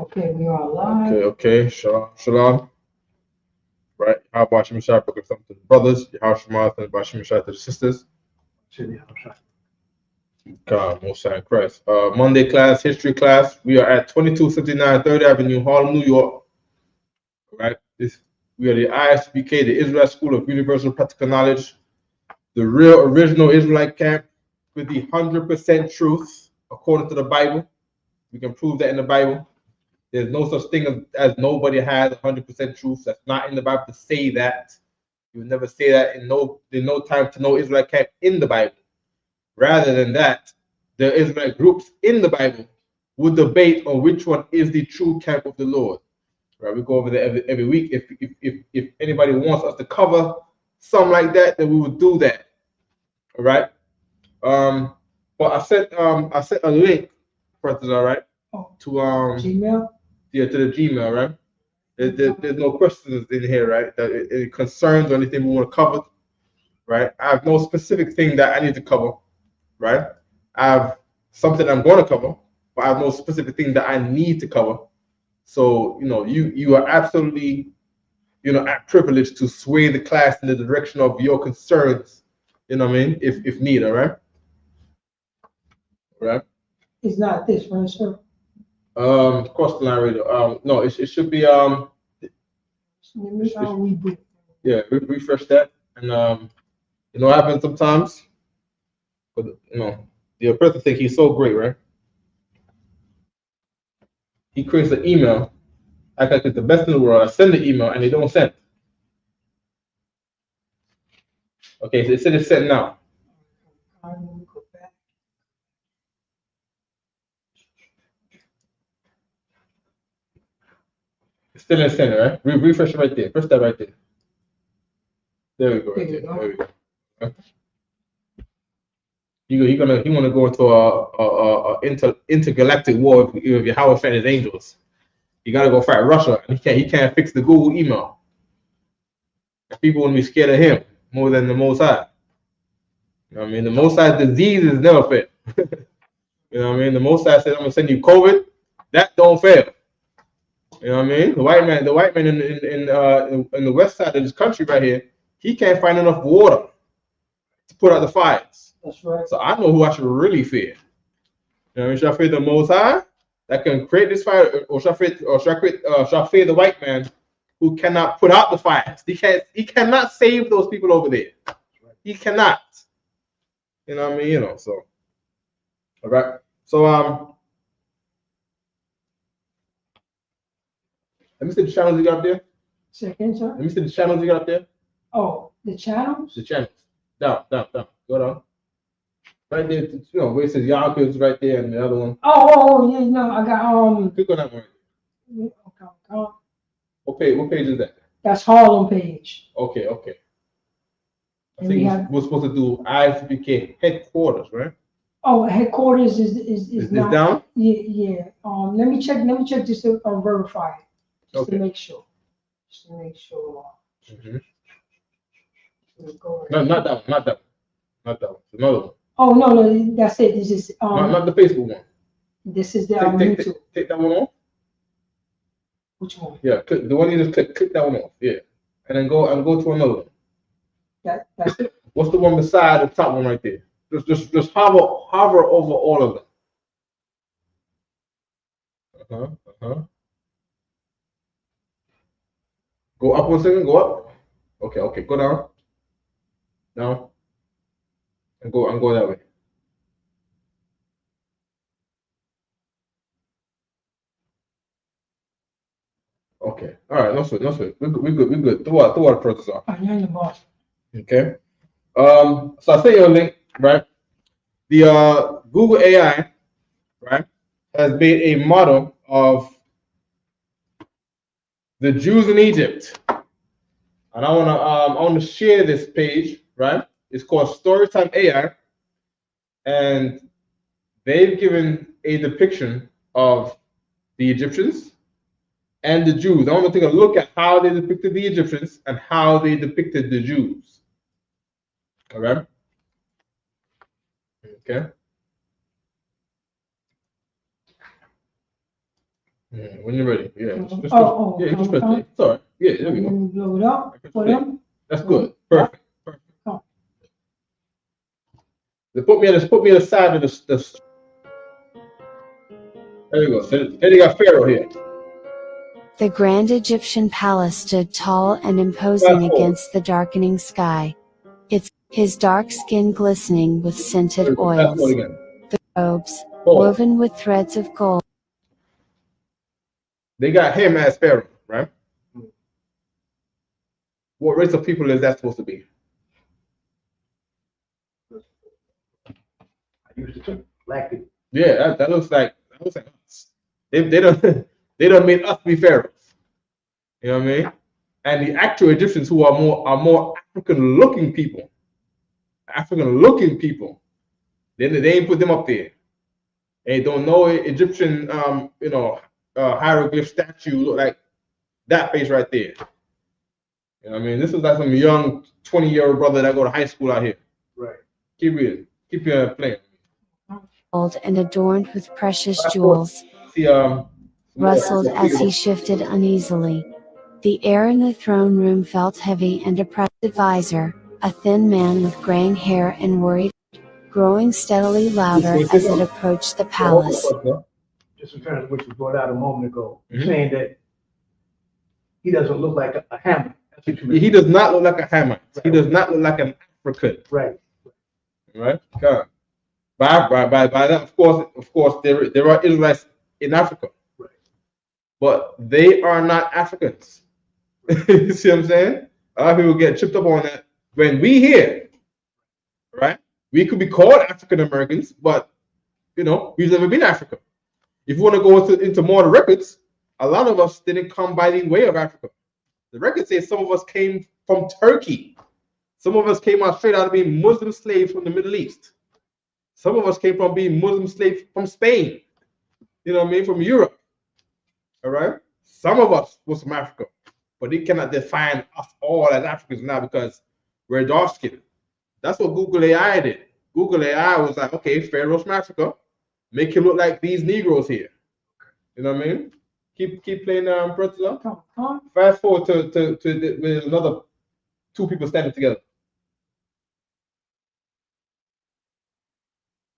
Okay, we are live. Okay. Shalom, shalom. Right. How about Shemashah? Something to the brothers. How Shema and about Shemashah to the sisters. God, Most High in Christ. Monday class, history class. We are at 2259 3rd Avenue, Harlem, New York. Right. We are the Isupk, the Israel School of Universal Practical Knowledge, the real original Israelite camp with the 100% truth according to the Bible. We can prove that in the Bible. There's no such thing as nobody has 100% truth. That's not in the Bible to say that. You would never say that in no time to know Israelite camp in the Bible. Rather than that, the Israelite groups in the Bible would debate on which one is the true camp of the Lord. Right? We go over there every week. If anybody wants us to cover something like that, then we would do that. All right. But I sent a link, President, all right, to Gmail. Yeah, to the Gmail, right? There's no questions in here, right? That any concerns or anything we want to cover, right? I have no specific thing that I need to cover, right? I have something I'm going to cover, but I have no specific thing that I need to cover. So, you are absolutely, at privilege to sway the class in the direction of your concerns, you know what I mean? If need, all right? All right? It's not this one, sir. Cross the line radio. No, it should be Let me reboot. Yeah, refresh that, and what happens sometimes. But the person think he's so great, right? He creates an email, act like it's the best in the world. I send the email, and they don't send. Okay, so it said it's sent now. I'm gonna go back. It's still in send, right? Refresh it right there. Press that right there. There we go. Right There you there. go. There we go. Okay. He wanna go into a intergalactic war with Yahweh and his angels. You gotta go fight Russia, and he can't fix the Google email. People want to be scared of him more than the Most High. You know what I mean? The Most High disease is never fail. You know what I mean? The Most High said, "I'm gonna send you COVID." That don't fail. You know what I mean? The white man in the west side of this country right here, he can't find enough water to put out the fires. That's right. So I know who I should really fear. You know what I mean? Should I fear the Most High that can create this fire, or should I fear the white man who cannot put out the fires? He cannot save those people over there. He cannot. You know what I mean? So all right. So let me see the channels you got up there. Second, sir. Let me see the channels you got up there. Oh, the channels? The channels. Down. Go down. Right there, where it says Yonkers right there, and the other one. Oh, yeah, no, I got Click on that one. Okay. What page is that? That's Harlem page. Okay. I And think we're supposed to do ISBK headquarters, right? Oh, headquarters is not down? Yeah. Let me check this to verify it. Just to make sure. Mm-hmm. No, not that one. Another one. Oh no, that's it. This is not the Facebook one. This is the YouTube. Take that one off. Which one? Yeah, the one you just click that one off. Yeah, and then go to another one. That's it. What's the one beside the top one right there? Just hover over all of them. Go up 1 second. Go up. Okay. Go down, and go that way. Okay. All right. No sweat. We're good. Throw out the process off. You're in the boss. Okay. So I sent you a link, right? The Google AI, right, has made a model of the Jews in Egypt, and I wanna share this page, right? It's called Storytime AI, and they've given a depiction of the Egyptians and the Jews. I want to take a look at how they depicted the Egyptians and how they depicted the Jews. All right. Okay. When you're ready, yeah. Just you press play. It's all right. Yeah, there we And go. then blow it up for them. That's good. Perfect. Oh. They put me at the side of the. There you go. So then you got Pharaoh here. The grand Egyptian palace stood tall and imposing against the darkening sky. His dark skin glistening with scented oils. The robes, woven with threads of gold. They got him as Pharaoh, right? What race of people is that supposed to be? Black people. Yeah, that looks like us. They don't make us be pharaohs. You know what I mean? And the actual Egyptians who are more African looking people. They ain't put them up there. They don't know Egyptian hieroglyph statue look like that face right there. You know what I mean? This is like some young 20-year-old brother that go to high school out here. Right. Keep reading. Keep playing. And adorned with precious jewels, rustled as he shifted uneasily. The air in the throne room felt heavy and oppressive. Advisor, a thin man with graying hair and worried, growing steadily louder as it approached the palace. Just in terms of what you brought out a moment ago, saying that he doesn't look like a Hamite. He does not look like a Hamite. Right. He does not look like an African. Right. Right. God. By that, of course, there are Israelites in Africa, right. But they are not Africans. You see what I'm saying? A lot of people get tripped up on that. When we here, right? We could be called African Americans, but we've never been Africa. If you want to go into more of the records, a lot of us didn't come by the way of Africa. The records say some of us came from Turkey. Some of us came out straight out of being Muslim slaves from the Middle East. Some of us came from being Muslim slaves from Spain. You know what I mean? From Europe. All right? Some of us was from Africa. But they cannot define us all as Africans now because we're dark skinned. That's what Google AI did. Google AI was like, okay, Pharaoh's from Africa. Make him look like these Negroes here. You know what I mean? Keep playing Pretzel. Fast forward to with another two people standing together.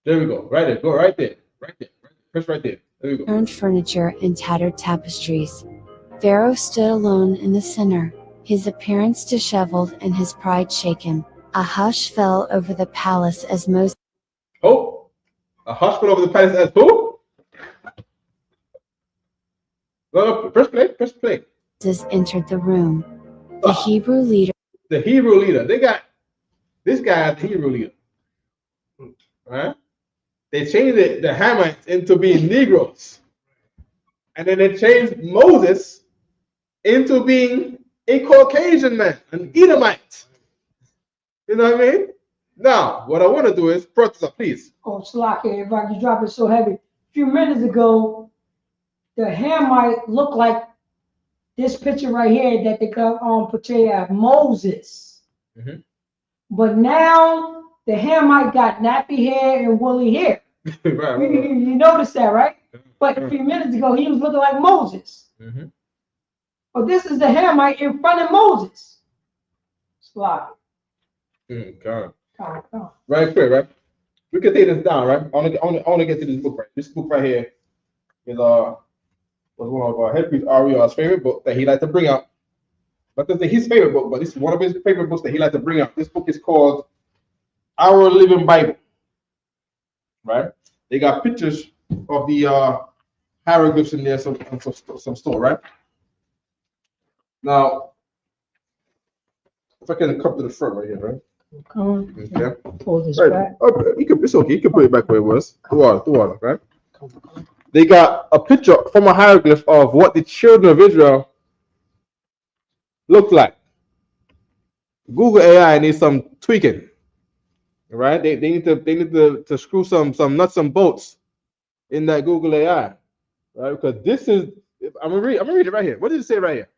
There we go. Right there. Go right there. Right there. Press right there. There we go. Turned furniture and tattered tapestries. Pharaoh stood alone in the center, his appearance disheveled and his pride shaken. A hush fell over the palace as Moses. Oh, a hush fell over the palace as who? No, press play. Press play. Moses entered the room. The Hebrew leader. The Hebrew leader. They got this guy as the Hebrew leader. Right? They changed the Hamites into being Negroes. And then they changed Moses into being a Caucasian man, an Edomite. You know what I mean? Now, what I want to do is, Professor, please. Oh, Slaki, if I can drop it so heavy. A few minutes ago, the Hamite looked like this picture right here that they portray as Moses. Mm-hmm. But now the Hamite got nappy hair and woolly hair. right. You noticed that, right? But a few minutes ago, he was looking like Moses. Mm-hmm. But this is the Hamite in front of Moses. Slaki. God. Come. Right quick, right? We can take this down, right? I want to get to this book, right? This book right here is was one of our Headpiece RER's favorite book that he liked to bring out. Not to say his favorite book, but this is one of his favorite books that he liked to bring out. This book is called Our Living Bible. Right? They got pictures of the hieroglyphs in there, some store, right? Now, if I can come to the front right here, right? Okay. Pull this right. back. Oh, it's okay. You can put it back where it was. The water, right? They got a picture from a hieroglyph of what the children of Israel looked like. Google AI needs some tweaking. Right? They need to screw some nuts and bolts in that Google AI. Right? Because this is I'm gonna read it right here. What does it say right here?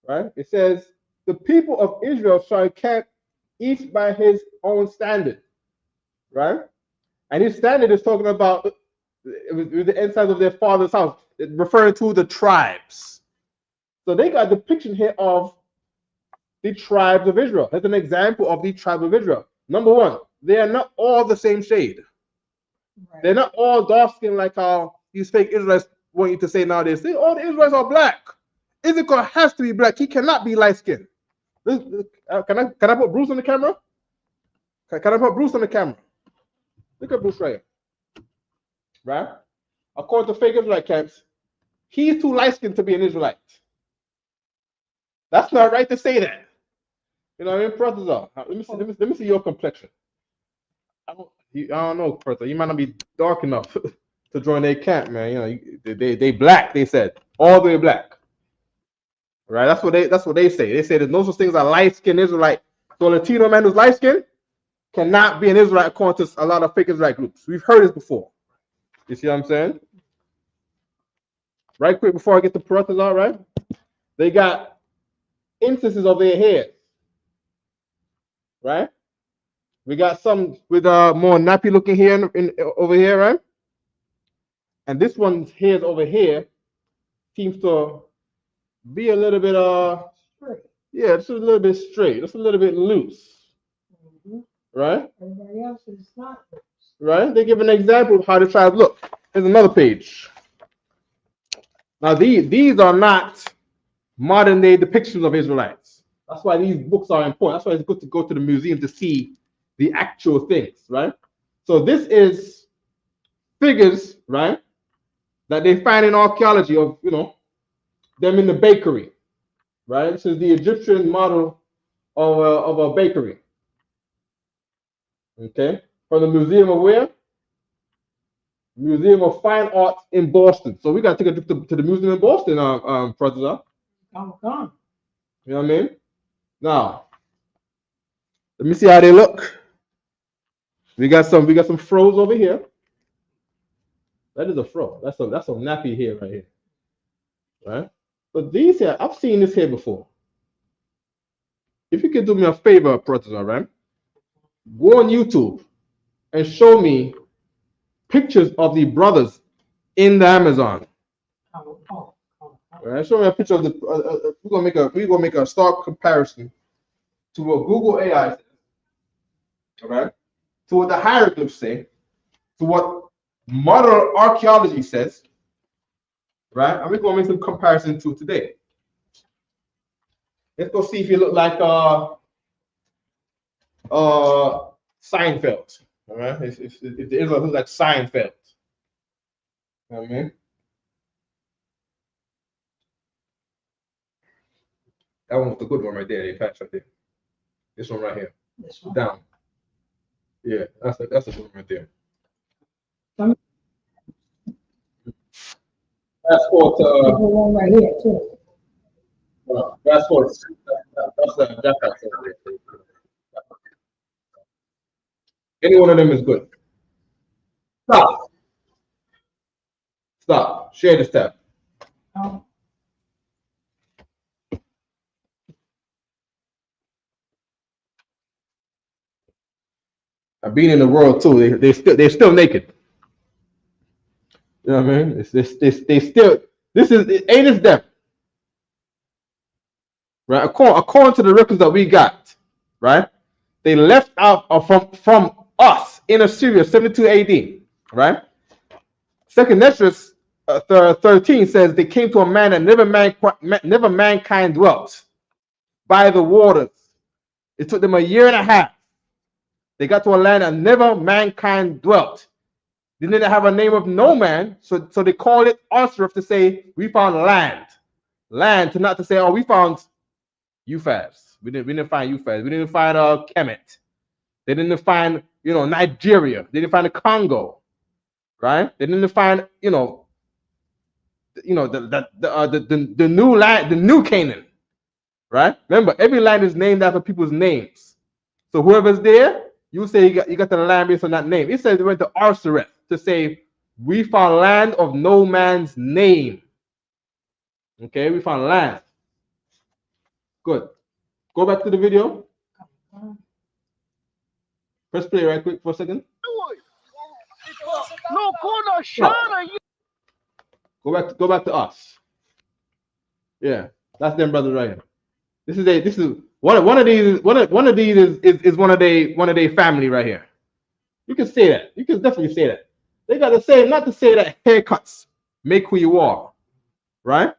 Right? It says, the people of Israel shall count each by his own standard. Right? And his standard is talking about with the inside of their father's house. referring to the tribes. So they got a depiction here of the tribes of Israel. That's an example of the tribe of Israel. Number one, they are not all the same shade. Right. They're not all dark skinned like how these fake Israelites want you to say nowadays. Say all the Israelites are black. Isupk has to be black. He cannot be light skinned. Can I put Bruce on the camera? Can I put Bruce on the camera? Look at Bruce right here. Right? According to fake Israelite camps, he's too light skinned to be an Israelite. That's not right to say that. You know what I mean? Brothers are. Let me see your complexion. I don't know, brother. You might not be dark enough to join their camp, man. You know, they black. They said all the way black. Right? That's what they say. They say there's no such thing as a light skinned Israelite. So a Latino man who's light skinned cannot be an Israelite according to a lot of fake Israelite groups. We've heard this before. You see what I'm saying? Right quick before I get to brothers, all right? They got instances of their hairs. Right? We got some with more nappy looking hair over here, right? And this one's hairs over here seems to be a little bit yeah, just a little bit straight, just a little bit loose. Mm-hmm. Right? Everybody else is not loose. Right? They give an example of how the tribe look. Here's another page. Now these are not modern day depictions of Israelites. That's why these books are important. That's why it's good to go to the museum to see the actual things, right? So this is figures, right, that they find in archaeology of, you know, them in the bakery, right? This is the Egyptian model of a bakery. Okay, from the Museum of where? Museum of Fine Arts in Boston. So we got to take a trip to the museum in Boston, Professor. Come. You know what I mean? Now, let me see how they look. We got some froze over here. That is a fro. That's a nappy hair right here. Right? But these here, I've seen this hair before. If you could do me a favor, Professor, right? Go on YouTube and show me pictures of the brothers in the Amazon. All right, show me a picture of the. We're gonna make a stark comparison to what Google AI says. All right, to what the hieroglyphs say, to what modern archaeology says. Right, and we're gonna make some comparison to today. Let's go see if you look like Seinfeld. All right, if the Israel looks like Seinfeld. You know what I mean? That one's the good one right there. They patch right there. This one right here. This one. Down. Yeah, that's a good one right there. That's what. One right here too. That's what. Any one of them is good. Stop. Share this tab. I've been in the world too. They're still naked. You know what I mean? They still. This is them. Right? According to the records that we got, right? They left out from us in Assyria, 72 AD, right? Second Esdras 13 says they came to a man that never mankind dwelt by the waters. It took them a year and a half. They got to a land that never mankind dwelt. They didn't have a name of no man, so they called it Isupk to say we found land. Land, to not to say, oh, we found Euphrates. We didn't find Euphrates. We didn't find Kemet. They didn't find, you know, Nigeria. They didn't find the Congo, right? They didn't find, the new land, the new Canaan, right? Remember, every land is named after people's names. So whoever's there, you say you got the land based on that name. It says they went to Isupk to say we found land of no man's name. Okay, we found land. Good. Go back to the video. Press play right quick for a second. Go Go back to us. Yeah, that's them brothers right here. This is one of these is one of they family right here. You can say that. You can definitely say that. They gotta say not to say that haircuts make who you are, right?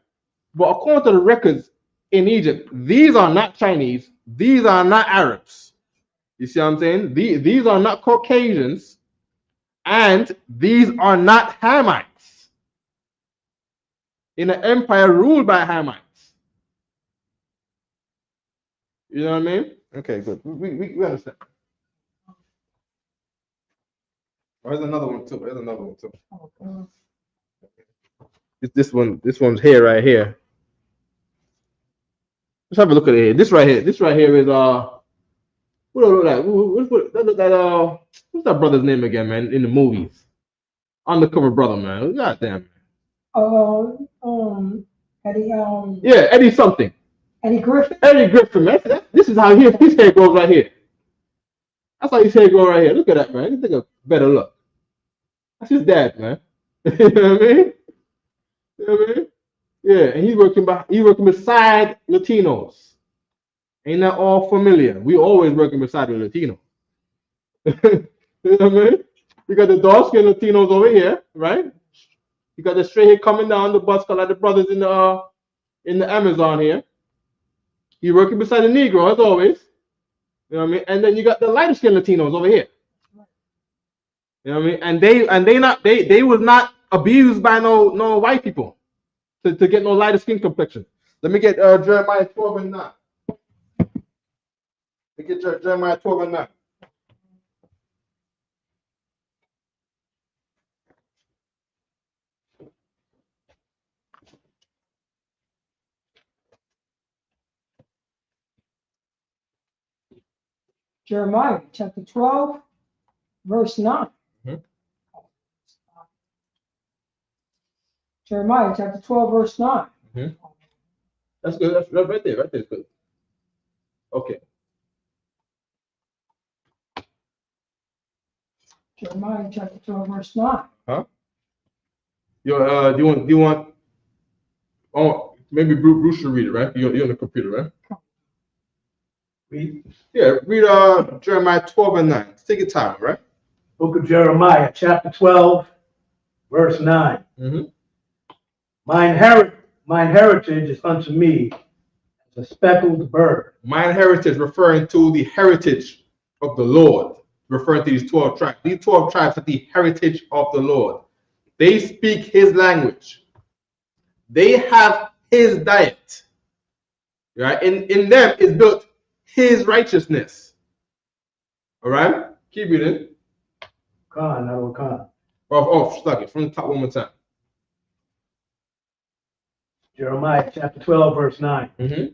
But according to the records in Egypt, these are not Chinese. These are not Arabs. You see what I'm saying? These are not Caucasians, and these are not Hamites in an empire ruled by Hamites. You know what I mean? Okay, good. We understand. Oh, there's another one too. There's another one too. This one's here right here. Let's have a look at it here. This right here is what look like? What's that brother's name again, man? In the movies, undercover brother, man. Goddamn. Eddie. Yeah, Eddie something. Eddie Griffin. Eddie Griffin, man. This is how his hair goes right here. That's how his hair goes right here. Look at that, man. You take a better look. That's his dad, man. You know what I mean? You know what I mean? Yeah, and he's working beside Latinos. Ain't that all familiar? We always working beside the Latino. You know what I mean? You got the dark skinned Latinos over here, right? You got the straight hair coming down the bus like the brothers in the Amazon here. You working beside the Negro as always. You know what I mean? And then you got the lighter skinned Latinos over here. You know what I mean? And they was not abused by no white people to get no lighter skin complexion. Let me get Jeremiah 12 and 9. Let me get Jeremiah 12 and 9. Jeremiah chapter 12, verse 9. Mm-hmm. Jeremiah chapter 12, verse 9. Mm-hmm. That's good. That's right there. Right there. Good. Okay. Jeremiah chapter 12, verse 9. Huh? Do you want? Oh, maybe Bruce should read it, right? You're on the computer, right? Read. Yeah, read Jeremiah 12 and 9. Take your time, right? Book of Jeremiah, chapter 12, verse 9. Mm-hmm. Mine heritage is unto me as a speckled bird. Mine heritage, referring to the heritage of the Lord, referring to these 12 tribes. These 12 tribes are the heritage of the Lord. They speak his language. They have his diet. Right? In them is built his righteousness. All right? Keep reading. Khan. Stuck it from the top one more time. Jeremiah chapter 12, verse 9. Mm-hmm.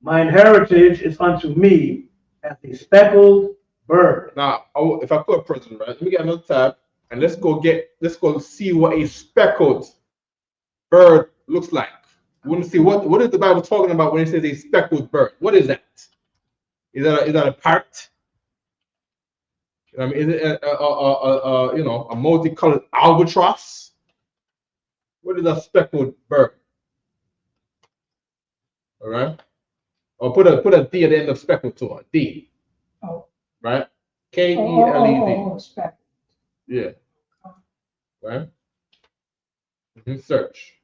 Mine heritage is unto me as a speckled bird. Now, if I put a person, right, let me get another tab and let's go see what a speckled bird looks like. We want to see what is the Bible talking about when it says a speckled bird. What is that? Is that a parrot? I mean, is it a multicolored albatross? What is a speckled bird? All right. Or put a D at the end of speckled to it. D. Oh. Right. K-E-L-E-D. Speckled. Yeah. Right. Mm-hmm. Search.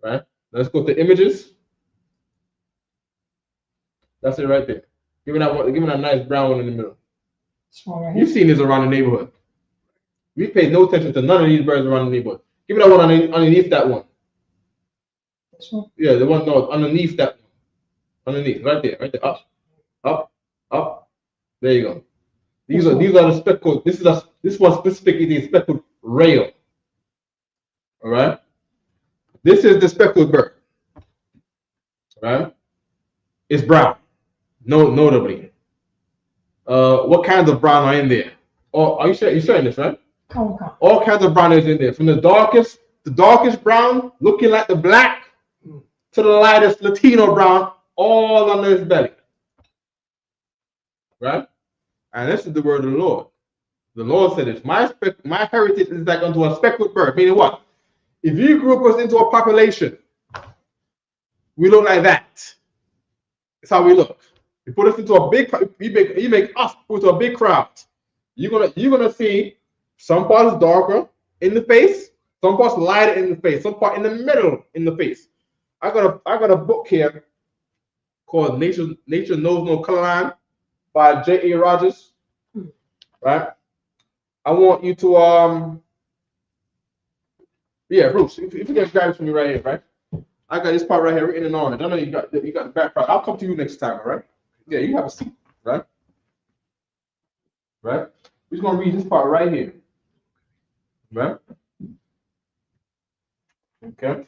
Right. Let's go to images. That's it right there. Give me that nice brown one in the middle. You've seen this around the neighborhood. We paid no attention to none of these birds around the neighborhood. Give me that one underneath that one. This one? Yeah, the one underneath that one. Underneath, right there. Up. There you go. These are the speckled. This one specifically the speckled rail. All right. This is the speckled bird. All right. It's brown. Notably. What kinds of brown are in there? Oh, are you saying this, right? All kinds of brown is in there. From the darkest brown, looking like the black, to the lightest Latino brown, all under his belly. Right? And this is the word of the Lord. The Lord said this. My heritage is like unto a speckled bird. Meaning what? If you group us into a population, we look like that. That's how we look. You put us into a big, you make us into a big crowd. You're gonna see some parts darker in the face, some parts lighter in the face, some part in the middle in the face. I got a book here called Nature Knows No Color Line by J.A. Rogers. Right? I want you to yeah, Bruce, if you can grab it for me right here, right? I got this part right here written in orange. I know you got the back part. I'll come to you next time, all right? Yeah, you have a seat, right? Right? We're just gonna read this part right here. Right? Okay.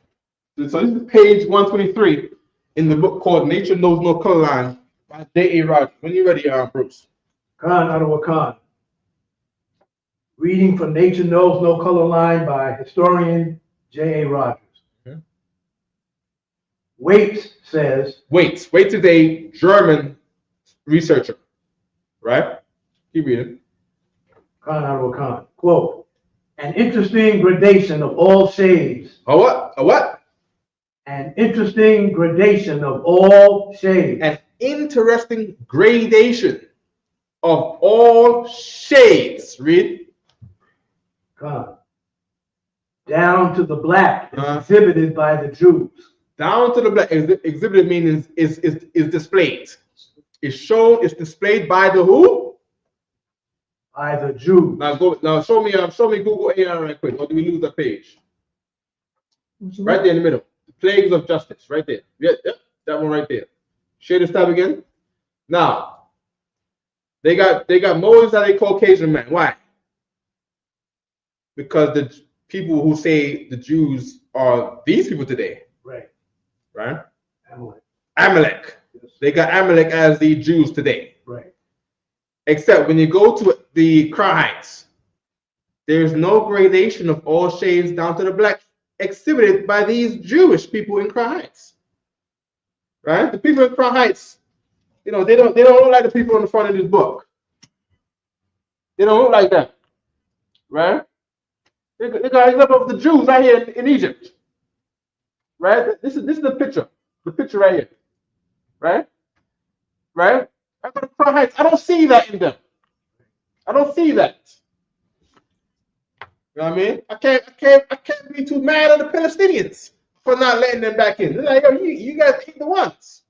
So this is page 123 in the book called Nature Knows No Color Line by J.A. Rogers. When you ready, Bruce? Khan Ottawa Khan. Reading from Nature Knows No Color Line by historian J.A. Rogers. Okay. Waits says. Waits is a German researcher, right? Keep reading. Khan Ottawa Khan. Quote, an interesting gradation of all shades. A what? A what? An interesting gradation of all shades. An interesting gradation of all shades. Read. Khan. Down to the black exhibited by the Jews. Down to the black exhibited means is displayed. It's shown, it's displayed by the who? By the Jews. Now show me Google AI right quick, or do we lose the page? Right there in the middle. The plagues of justice, right there. Yeah, that one right there. Share this tab again. Now, they got Moses as a Caucasian man. Why? Because the people who say the Jews are these people today. Right. Right? Amalek. Yes. They got Amalek as the Jews today. Right. Except when you go to the Krahites, there's no gradation of all shades down to the black exhibited by these Jewish people in Krahites. Right? The people in Krahites, they don't look like the people on the front of this book. They don't look like that. Right? They got example of the Jews right here in Egypt. Right? This is the picture. The picture right here. Right? Right? I go to Crown Heights. I don't see that in them. I don't see that. You know what I mean? I can't be too mad at the Palestinians for not letting them back in. They're like, yo, you guys ain't the ones.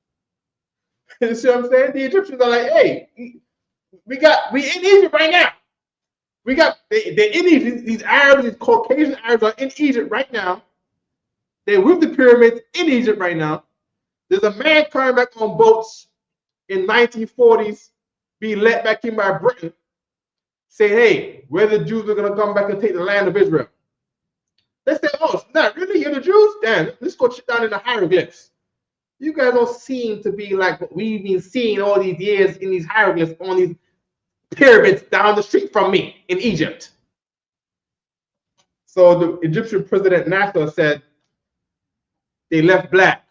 You see what I'm saying? The Egyptians are like, hey, we in Egypt right now. They're in Egypt. These Arabs, these Caucasian Arabs are in Egypt right now. They're with the pyramids in Egypt right now. There's a man coming back on boats in 1940s, be let back in by Britain, say, hey, we're the Jews are going to come back and take the land of Israel. They say, oh, it's not really, you're the Jews? Damn, let's go check down in the hieroglyphs. You guys don't seem to be like what we've been seeing all these years in these hieroglyphs on these pyramids down the street from me in Egypt. So the Egyptian president Nasser said they left black.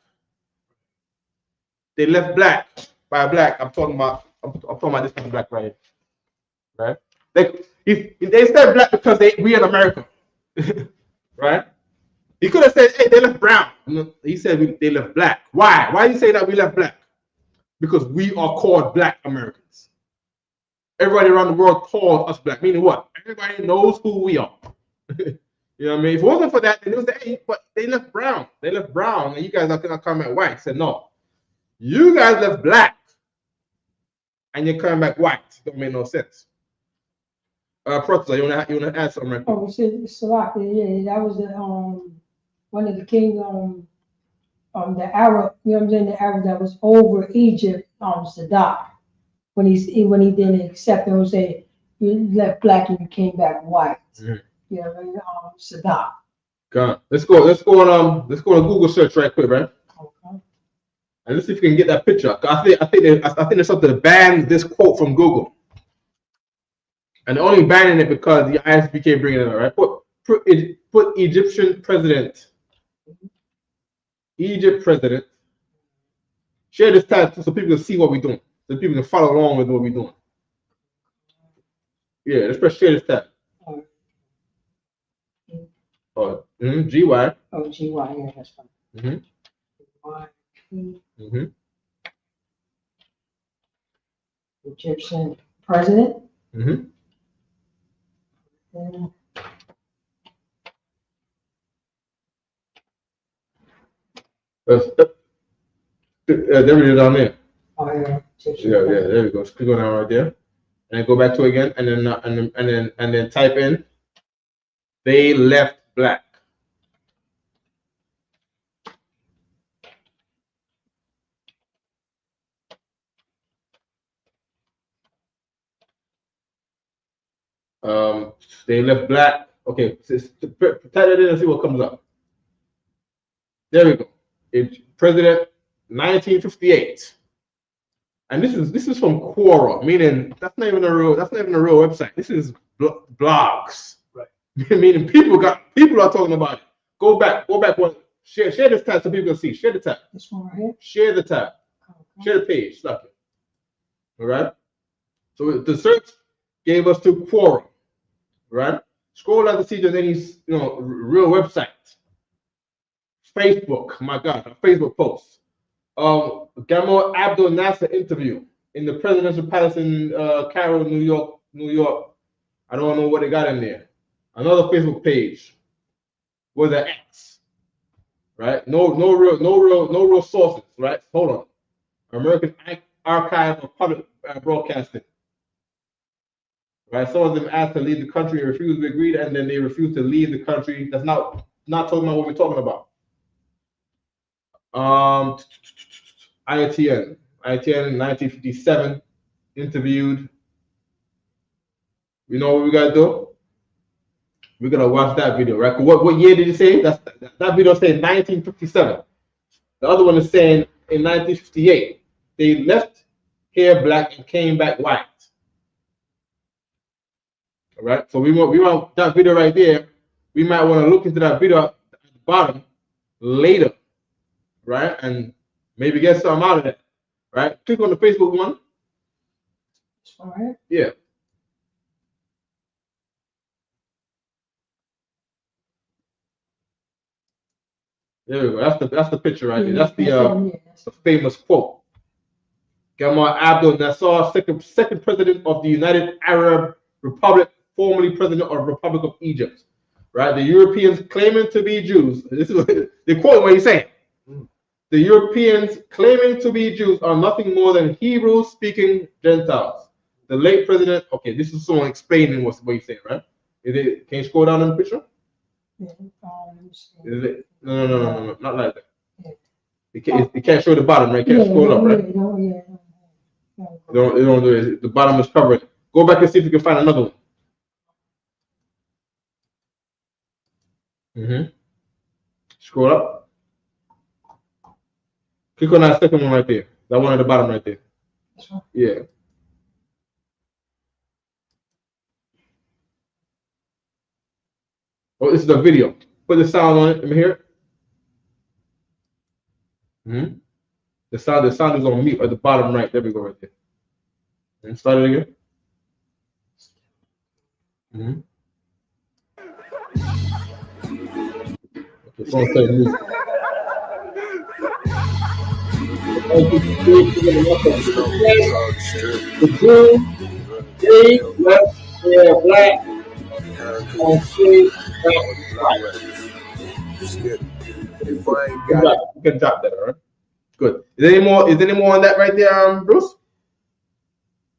They left black. By black, I'm talking about this kind of black right here. Right? They said black because we in America. Right? He could have said, hey, they left brown. He said they left black. Why? Why do you say that we left black? Because we are called black Americans. Everybody around the world calls us black. Meaning what? Everybody knows who we are. You know what I mean? If it wasn't for that, then it was hey, but they left brown. They left brown, and you guys are gonna come at white. I said, no. You guys left black, and you're coming back white. Don't make no sense. Professor, you wanna add something right quick? Oh, Salak, yeah, that was the one of the kings the Arab, you know what I'm saying, the Arab that was over Egypt, Sadat, when he didn't accept it and say you left black and you came back white. Mm-hmm. You know what I mean? Sadat. God, let's go on Google search right quick, right? Okay. And let's see if we can get that picture. I think there's something to ban this quote from Google. And they're only banning it because the ISBK bringing it up, right? Put Egyptian president. Egypt president. Share this tab so people can see what we're doing. So people can follow along with what we're doing. Yeah, let's press share this tab. Oh, GY. Oh, GY, yeah, that's fine. Mhm. YP, Egyptian president. Mhm. And There it is on there. oh, yeah, Egyptian Yeah, president. there we go. Click on that right there, and then go back to it again, and then type in. They left black. They left black. Okay, type it in and see what comes up. There we go. It's President 1958, and this is from Quora, meaning that's not even a real website. This is blogs. Right. Meaning people are talking about it. Go back one. Share this tab so people can see. Share the tab. This one right here. Share the tab. Share the page. Stop it. All right. So the search gave us to Quora. Right. Scroll down to see if there's any real websites. Facebook, my God, a Facebook post. Gamal Abdel Nasser interview in the presidential palace in Cairo, New York. I don't know what they got in there. Another Facebook page with an X, right? No real sources, right? Hold on. American Archive of Public Broadcasting. Right? Some of them asked to leave the country and refused to agree, and then they refused to leave the country. That's not talking about what we're talking about. ITN 1957 interviewed. You know what we gotta do? We're gonna watch that video, right? What year did you say? That video saying 1957. The other one is saying in 1958. They left hair black and came back white. All right. So we want that video right there. We might want to look into that video at the bottom later, right? And maybe get something out of that, right? Click on the Facebook one. All right. Yeah. There we go. That's the picture right there. That's the famous quote. Gamal Abdel Nasser, second president of the United Arab Republic, formerly president of the Republic of Egypt. Right? The Europeans claiming to be Jews. This is what they quote what he's saying. The Europeans claiming to be Jews are nothing more than Hebrew-speaking Gentiles. The late president. Okay, this is someone explaining what he's saying, right? Can you scroll down in the picture? Yeah, Is it? No, not like that. You can't show the bottom, right? You can't scroll up, right? They don't do it. The bottom is covered. Go back and see if you can find another one. Scroll up. Click on that second one right there. That one at the bottom right there. Yeah. Oh, this is the video. Put the sound on it. Let me hear it. The sound is on mute at the bottom right. There we go, right there. And start it again. Okay, so say music. The Jews, they left their black and straight white. You can drop that, all right? Good. Is there any more on that right there, Bruce?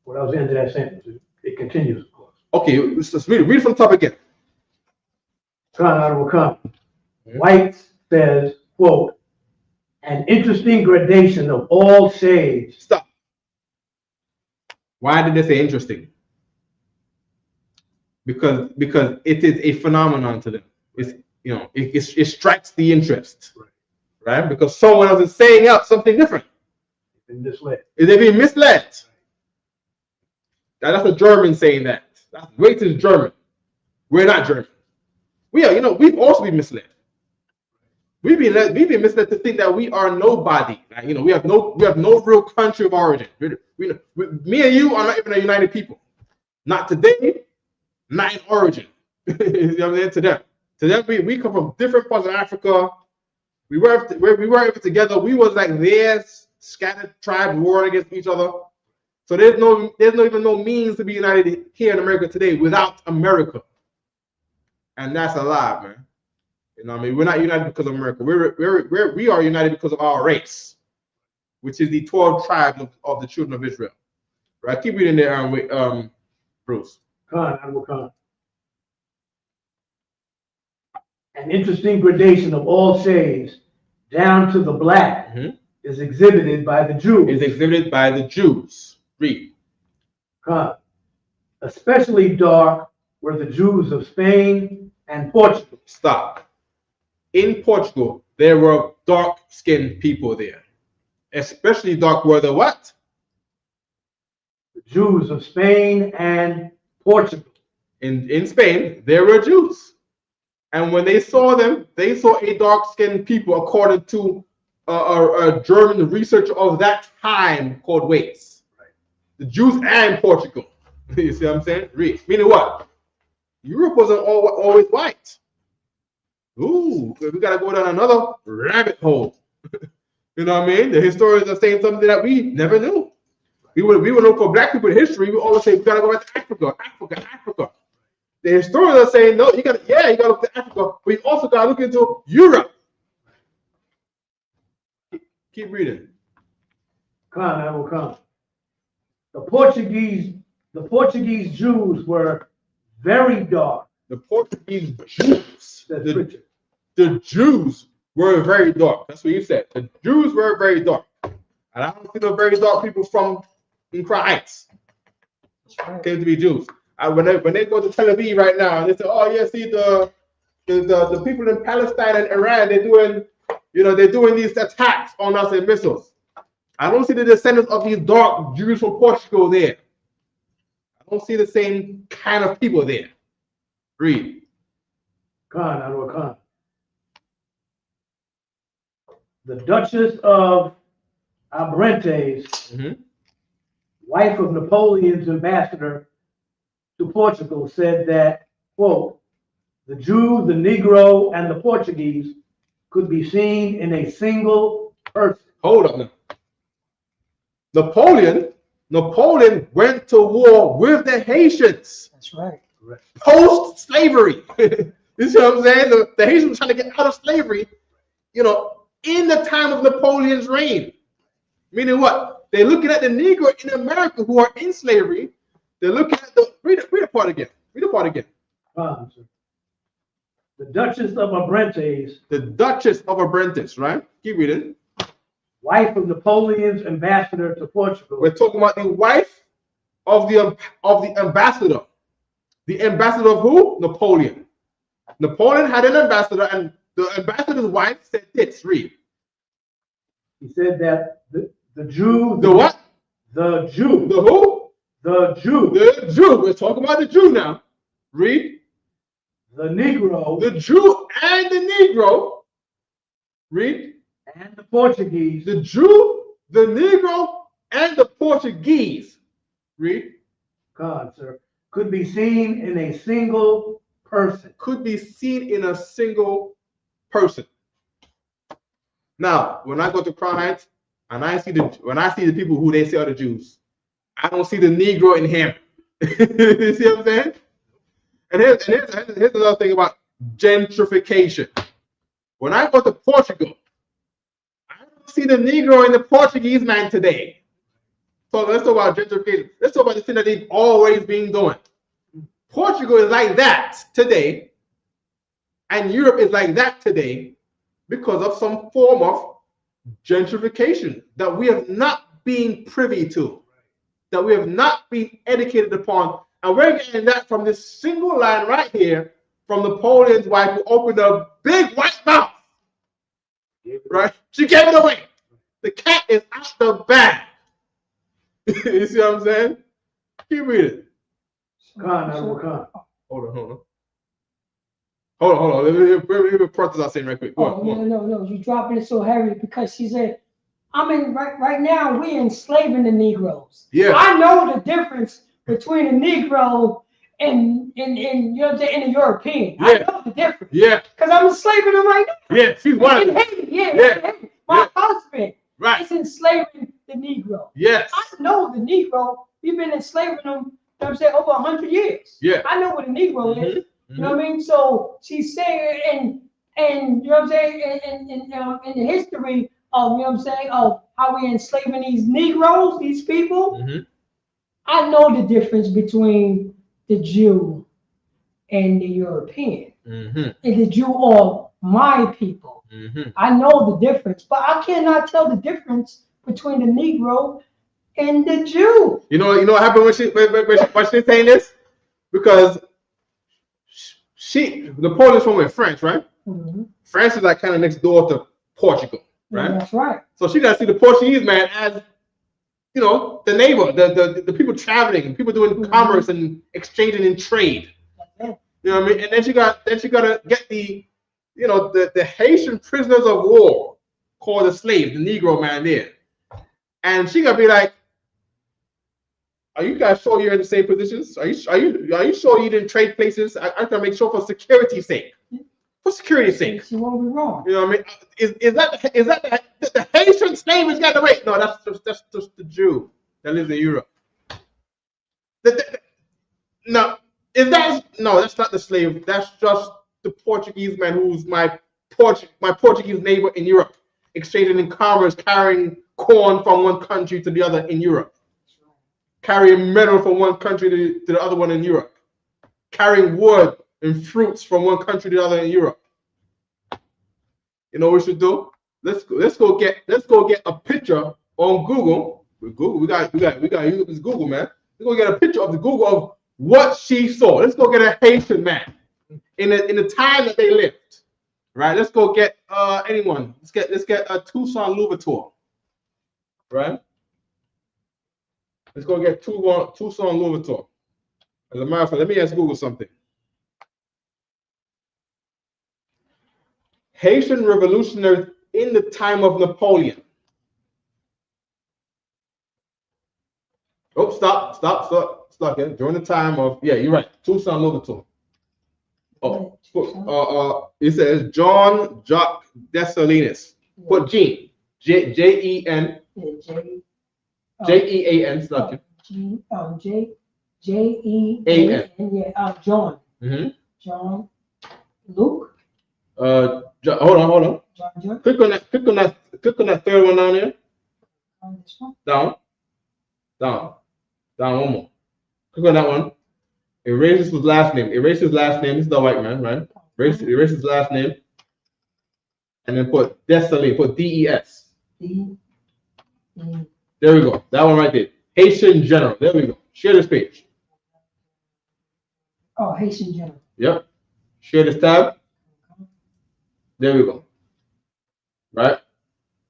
Well, that was the end of that sentence. It continues, of course. Okay, let's read it from the top again. White says, quote, an interesting gradation of all shades. Stop. Why did they say interesting? Because it is a phenomenon to them. It's it strikes the interest, right? Because someone else is saying out something different. Been misled. Is they being misled? Now, that's a German saying that. That's racist German. We're not German. We are. We've also been misled. We've been misled to think that we are nobody. Like, we have no real country of origin. Me and you are not even a united people. Not today. Not in origin. You know what I'm saying? To them. To them, we come from different parts of Africa. We weren't even together. We was like their scattered tribes warring against each other. So there's no even no means to be united here in America today without America. And that's a lie, man. You know what I mean? We're not united because of America. We are united because of our race, which is the 12 tribes of the children of Israel. Right? Keep reading there, Bruce. Khan. An interesting gradation of all shades, down to the black, is exhibited by the Jews. Read. Khan. Especially dark were the Jews of Spain and Portugal. Stop. In Portugal, there were dark-skinned people there. Especially dark were the what? The Jews of Spain and Portugal. In Spain, there were Jews. And when they saw them, they saw a dark-skinned people, according to a German researcher of that time called Waits. Right. The Jews and Portugal. You see what I'm saying? Read. Meaning what? Europe wasn't always white. Ooh, we gotta go down another rabbit hole. You know what I mean? The historians are saying something that we never knew. We would look for black people in history. We always say we gotta go back to Africa. The historians are saying no. You gotta look to Africa. But you also gotta look into Europe. Keep reading. I will come. The Portuguese Jews were very dark. The Portuguese Jews. The Jews were very dark. That's what you said. The Jews were very dark. And I don't see no very dark people from Crown Heights. Came to be Jews. When they go to Tel Aviv right now, and they say, "Oh yeah, see the people in Palestine and Iran, they're doing these attacks on us and missiles." I don't see the descendants of these dark Jews from Portugal there. I don't see the same kind of people there. Read. Khan. The Duchess of Abrantes, wife of Napoleon's ambassador to Portugal, said that, quote, the Jew, the Negro, and the Portuguese could be seen in a single person. Hold up now. Napoleon went to war with the Haitians. That's right. Post-slavery. You see what I'm saying? The Haitians were trying to get out of slavery, in the time of Napoleon's reign. Meaning what? They're looking at the Negro in America who are in slavery. They're looking at read the part again. The Duchess of Abrantes. The Duchess of Abrantes, right? Keep reading. Wife of Napoleon's ambassador to Portugal. We're talking about the wife of the ambassador. The ambassador of who? Napoleon. Napoleon had an ambassador, and the ambassador's wife said this. Read. He said that the Jew. The what? The Jew. The who? The Jew. The Jew. We're talking about the Jew now. Read. The Negro. The Jew and the Negro. Read. And the Portuguese. The Jew, the Negro, and the Portuguese. Read. God, sir. Could be seen in a single person. Could be seen in a single person. Now, when I go to Crown Heights and when I see the people who they say are the Jews, I don't see the Negro in him. You see what I'm saying? And here's another thing about gentrification. When I go to Portugal, I don't see the Negro in the Portuguese man today. So let's talk about gentrification. Let's talk about the thing that they've always been doing. Portugal is like that today, and Europe is like that today because of some form of gentrification that we have not been privy to, that we have not been educated upon. And we're getting that from this single line right here from Napoleon's wife, who opened a big white mouth. Right? She gave it away. The cat is out the bag. You see what I'm saying? Keep reading. Hold on. Let me process that saying right quick. No. You're dropping it so heavy because she said, right now we're enslaving the Negroes. Yeah. I know the difference between a Negro you know what I'm saying, in the European. Yeah. I know the difference. Yeah. Because I'm enslaving them right now. Yeah. She's one. In Haiti, yeah. Yeah. In Haiti. My husband Right. is enslaving the Negro. Yes. I know the Negro. We've been enslaving them, you know what I'm saying, over 100 years. Yeah. I know what a Negro is. Mm-hmm. You know what I mean? So she's saying, and you know what I'm saying, in the history of, you know what I'm saying, of how we're enslaving these Negroes, these people, Mm-hmm. I know the difference between the Jew and the European. Mm-hmm. And the Jew are my people. Mm-hmm. I know the difference, but I cannot tell the difference between the Negro and the Jew. You know what happened when she's saying this? Because Napoleon's from where? France, right? Mm-hmm. France is like kind of next door to Portugal, right? Yeah, that's right. So she got to see the Portuguese man as, you know, the neighbor, the people traveling, people doing commerce and exchanging in trade. You know what I mean? And then she got to get the, you know, the Haitian prisoners of war called the slave, the Negro man there, and she got to be like, are you guys sure you're in the same positions? Are you sure you didn't trade places? I have to make sure for security's sake. For security's sake. She won't be wrong. You know what I mean? Is that the Haitian slave is getting away? No, that's just the Jew that lives in Europe. No, that's not the slave. That's just the Portuguese man who's my Portuguese neighbor in Europe, exchanging in commerce, carrying corn from one country to the other in Europe, carrying metal from one country to the other one in Europe, carrying wood and fruits from one country to the other in Europe. You know what we should do? Let's go get a picture on Google. We got use this Google, man. Let's go get a picture of the Google of what she saw. Let's go get a Haitian man in the time that they lived. Right? Let's go get anyone. Let's get a Toussaint Louverture. Right? Let's go get Toussaint Louverture. As a matter of fact, let me ask Google something. Haitian revolutionaries in the time of Napoleon. Oh, stop here. During the time of, yeah, you're right. Toussaint Louverture. Oh, it says John Jacques Dessalines. Put Jean. Jen. Jean. Stop it. Jean. Yeah. John. Mm-hmm. John. Luke. Hold on. John. Click on that third one down there. This one. Down one more. Click on that one. Erase his last name. This is the white man, right? Erase his last name. And then put Dessalines. Put D-E-S. There we go. That one right there. Haitian General. There we go. Share this page. Oh, Haitian General. Yep. Share this tab. There we go. Right?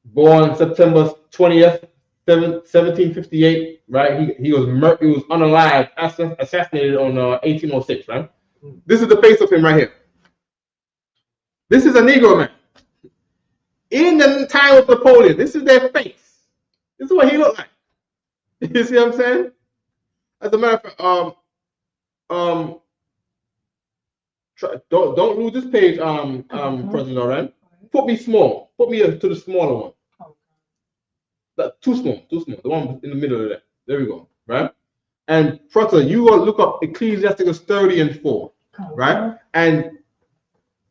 Born September 20th, 1758. Right? He was unalived, assassinated on 1806. Right? This is the face of him right here. This is a Negro man. In the time of Napoleon, this is their face. This is what he looked like. You see what I'm saying? As a matter of fact, don't lose this page, President. All right. Put me small. Put me to the smaller one. Too small. The one in the middle of that. There we go. Right. And President, you will look up Ecclesiasticus 30 and 4. Right. And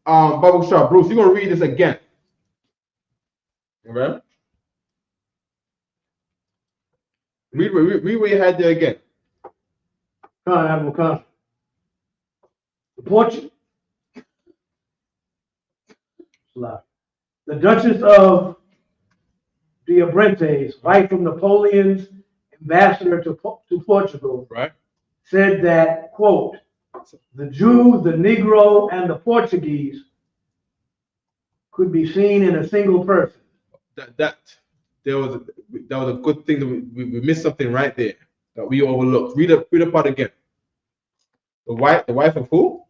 Bible Shop, Bruce, you're gonna read this again. All right. Read what you had there again. The Portuguese. The Duchess of de Abrentes, wife of Napoleon's ambassador to Portugal, right, said that, quote, the Jew, the Negro, and the Portuguese could be seen in a single person. That was a good thing that we missed something right there that we overlooked. Read the part again. The wife of who?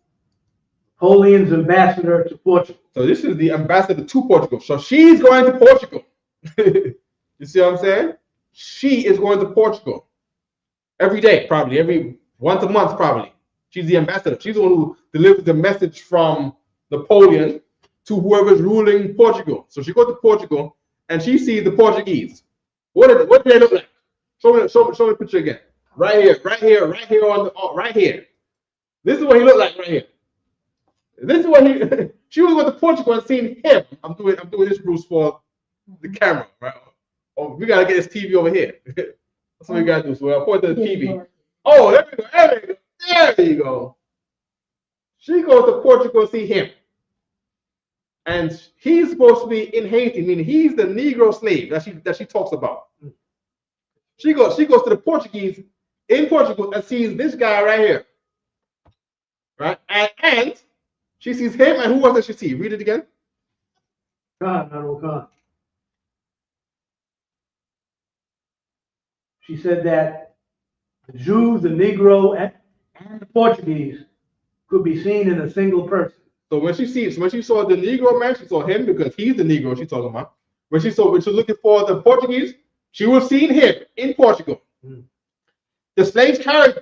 Napoleon's ambassador to Portugal. So this is the ambassador to Portugal. So she's going to Portugal. You see what I'm saying? She is going to Portugal every day, probably once a month, probably. She's the ambassador. She's the one who delivers the message from Napoleon to whoever's ruling Portugal. So she goes to Portugal and she sees the Portuguese. What do they look like? Show me the picture again. Right here. Right here. This is what he looked like right here. This is what she was going to Portugal and seen him. I'm doing this, Bruce, for the camera, right? Oh, we gotta get this TV over here. That's what we gotta do. So I'll point to the TV. Oh, there we go. There you go. She goes to Portugal to see him. And he's supposed to be in Haiti, meaning he's the Negro slave that she talks about. She goes to the Portuguese in Portugal and sees this guy right here. Right? And she sees him, and who else does she see? Read it again. Khan, Honorable Khan. She said that the Jews, the Negro, and the Portuguese could be seen in a single person. So when she saw the Negro man, she saw him because he's the Negro she's talking about. When she was looking for the Portuguese, she was seeing him in Portugal. The slaves carried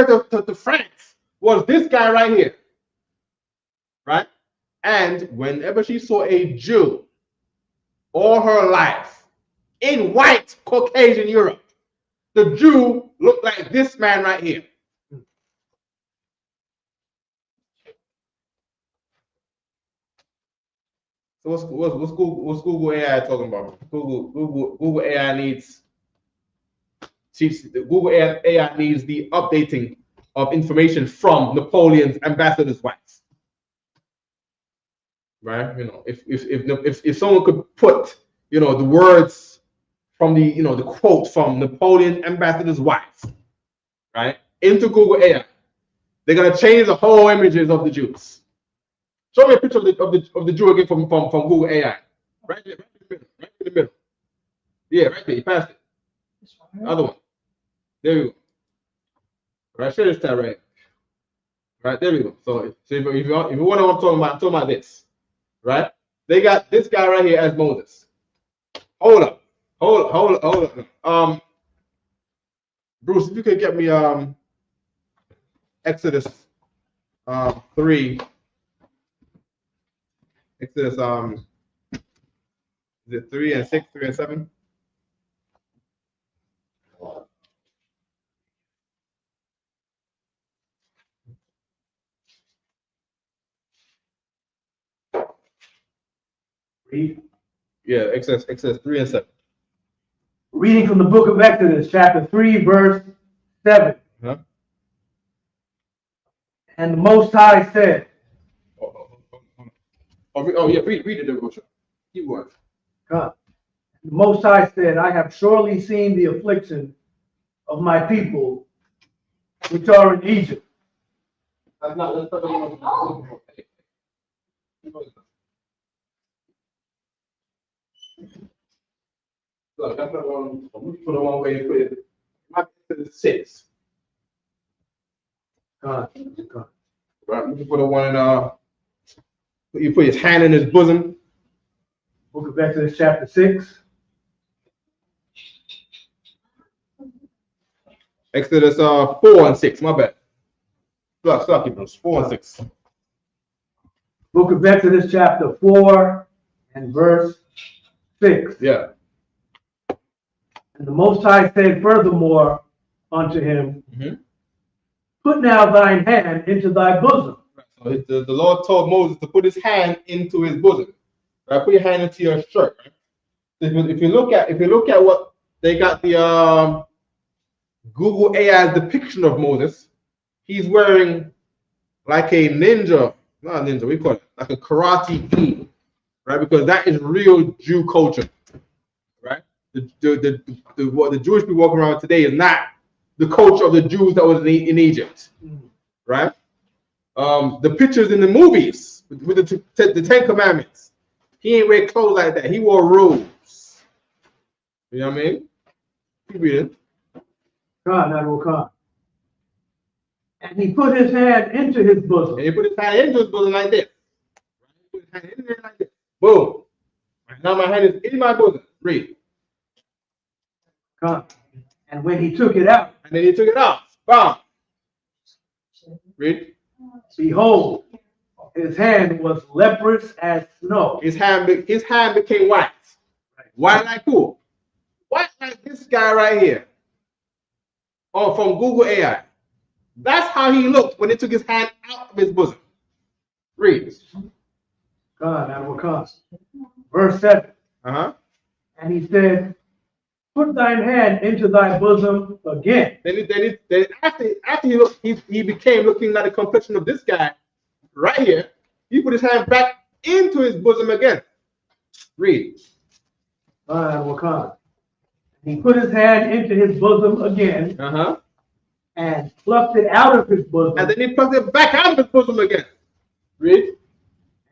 her to France was this guy right here. Right? And whenever she saw a Jew all her life in white Caucasian Europe, the Jew looked like this man right here. So what's Google AI talking about? Google AI needs AI needs the updating of information from Napoleon's ambassador's wives. Right? You know, if someone could put, you know, the words from the, you know, the quote from Napoleon's ambassador's wives, right, into Google AI, they're gonna change the whole images of the Jews. Show me a picture of the Jew again from Google AI. Right there, right in the middle. Yeah, right there. You passed it. The other one. There we go. Right, share this tab right here. Right, there we go. So if you want to know what I'm talking about this. Right? They got this guy right here as Moses. Hold up. Bruce, if you could get me Exodus 3. Exodus is it 3 and 6, 3 and 7? Read. Yeah, Exodus 3 and 7. Reading from the book of Exodus, chapter 3, verse 7. Huh? And the Most High said. Oh yeah, read it, devotion. Keep going. God. The Most High said, I have surely seen the affliction of my people which are in Egypt. That's not the one. Look, that's not one. I'm looking for the one where you put it. My Exodus 6. God. Right, looking for the one you put his hand in his bosom. Book of Exodus, chapter 6. Exodus 4 and 6. My bad. Stop, keep those 4 and 6. Book of Exodus, chapter 4 and verse 6. Yeah. And the Most High said furthermore unto him, Put now thine hand into thy bosom. So the Lord told Moses to put his hand into his bosom. Right? Put your hand into your shirt. Right? If you look at what they got the Google AI depiction of Moses, he's wearing like a ninja, not a ninja, we call it like a karate gi, right? Because that is real Jew culture, right? What the Jewish people walking around today is not the culture of the Jews that was in Egypt, right? The pictures in the movies with the Ten Commandments, he ain't wear clothes like that. He wore robes. You know what I mean? Keep reading. God, that will come. And he put his hand into his bosom. And he put his hand into his bosom like this. He put his hand in there like this. Boom. Now my hand is in my bosom. Read. God. And when he took it out. And then he took it off. Bam. Read. Behold, his hand was leprous as snow. His hand became white. White like who? White like this guy right here. Or from Google AI. That's how he looked when he took his hand out of his bosom. Read. God, that will come. Verse 7. Uh-huh. And he said, put thine hand into thy bosom again. Then after he became looking like the complexion of this guy right here, he put his hand back into his bosom again. Read. God will come. He put his hand into his bosom again. Uh-huh. And plucked it out of his bosom. And then he plucked it back out of his bosom again. Read.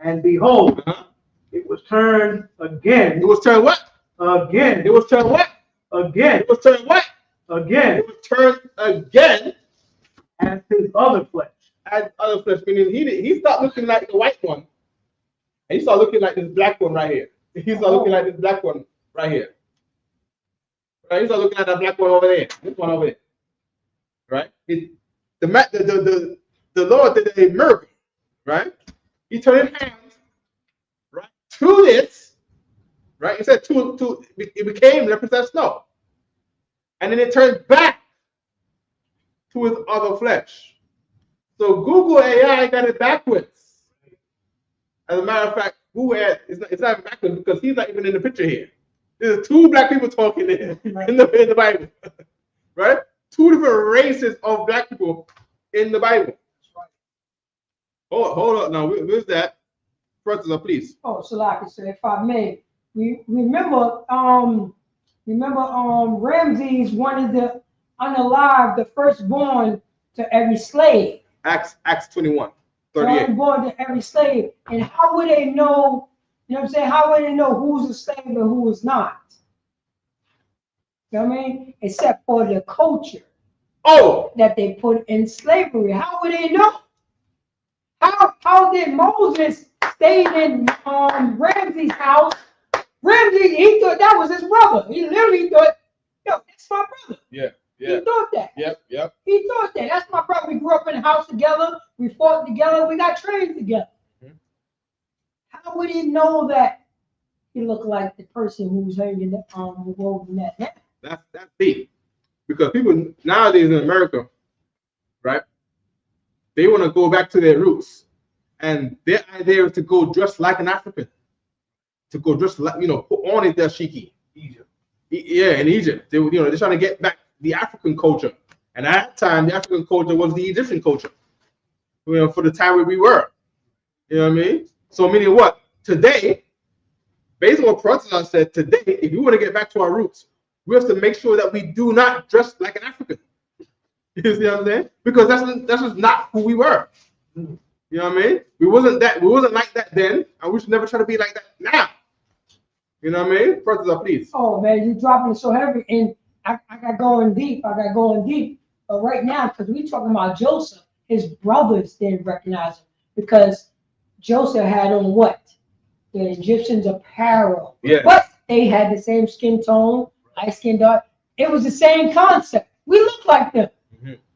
And behold, uh-huh. It was turned again. It was turned what? Again. It was turned what? Again. It was turned what? Again. It was turned again. As his other flesh. As other flesh, meaning he stopped looking like the white one. And he started looking like this black one right here. He started looking like this black one right here. Right? He started looking at that black one over there. This one over there. Right? The Lord did a miracle. Right? He turned his hands right to this. Right? He said it became leprous as snow. And then it turned back to his other flesh. So Google AI got it backwards. As a matter of fact, Google AI it's not backwards because he's not even in the picture here. There's two black people talking in the Bible. Right? Two different races of black people in the Bible. Hold on now. Where's that? First, please. Oh, so like I said, if I may, we remember Ramses wanted to unalive the firstborn to every slave. Acts 21, 38. Born to every slave. And how would they know, you know what I'm saying? How would they know who's a slave and who is not? You know what I mean? Except for the culture that they put in slavery. How would they know? How did Moses stay in Ramses' house? Ramses, he thought that was his brother. He literally thought, yo, that's my brother. Yeah. He thought that. Yep. He thought that. That's my brother. We grew up in the house together. We fought together. We got trained together. Mm-hmm. How would he know that he looked like the person who's hanging over that? That's deep. Because people nowadays in America, right, they want to go back to their roots. And their idea is to go dressed like an African. To go dressed like, put on it dashiki. Egypt. Yeah, in Egypt. They're trying to get back the African culture. And at that time, the African culture was the Egyptian culture. For the time where we were. You know what I mean? So meaning what? Today, based on what Protestant said, today, if we want to get back to our roots, we have to make sure that we do not dress like an African. You see what I'm saying? Because that's just not who we were. You know what I mean? We wasn't like that then, and we should never try to be like that now. You know what I mean? Protestant, please. Oh man, you're dropping it so heavy, and I got going deep. But right now, because we talking about Joseph, his brothers didn't recognize him because Joseph had on what? The Egyptians' apparel. Yeah. But they had the same skin tone, light skin, dark. It was the same concept. We looked like them,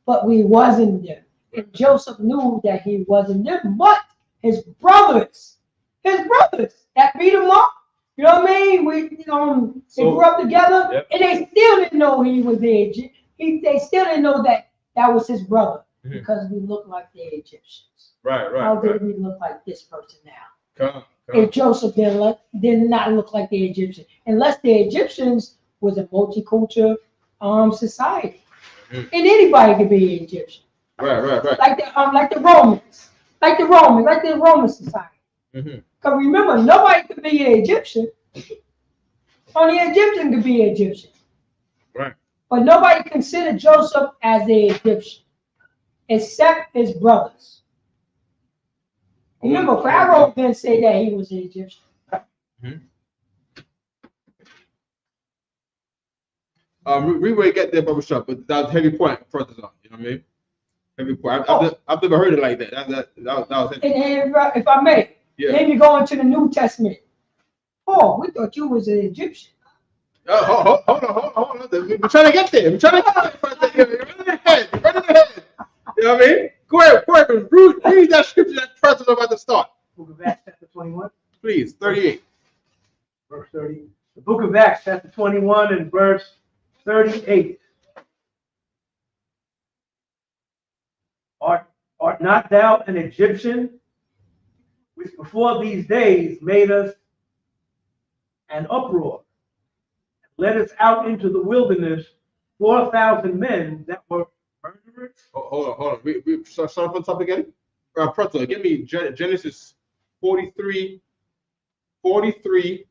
but we wasn't them. And Joseph knew that he wasn't them, but his brothers that beat him up. You know what I mean? They grew up together, and they still didn't know he was the Egyptian. They still didn't know that was his brother because we look like the Egyptians. Right. How did we look like this person now? Come. If Joseph did not look like the Egyptian, unless the Egyptians was a multicultural society, and anybody could be an Egyptian. Right. Like the Roman society. Because remember, nobody could be an Egyptian. Only an Egyptian could be an Egyptian. Right. But nobody considered Joseph as an Egyptian, except his brothers. Remember, Pharaoh didn't say that he was an Egyptian. We will get there, Bubba Shop, but that was a heavy point further on. You know what I mean? Heavy point. I've never heard it like that. That was heavy. And if I may, then you go into the New Testament. Oh, we thought you was an Egyptian. Hold on. We're trying to get there. You're running ahead. You know what I mean? Go ahead, read that scripture that President about to start. Book of Acts, chapter 21. Please, 38. Verse 30. The book of Acts, chapter 21 and verse 38. Art not thou an Egyptian, which before these days made us an uproar, led us out into the wilderness, 4,000 men that were murderers? Hold on. Start from the top again. President, give me Genesis 43, 32.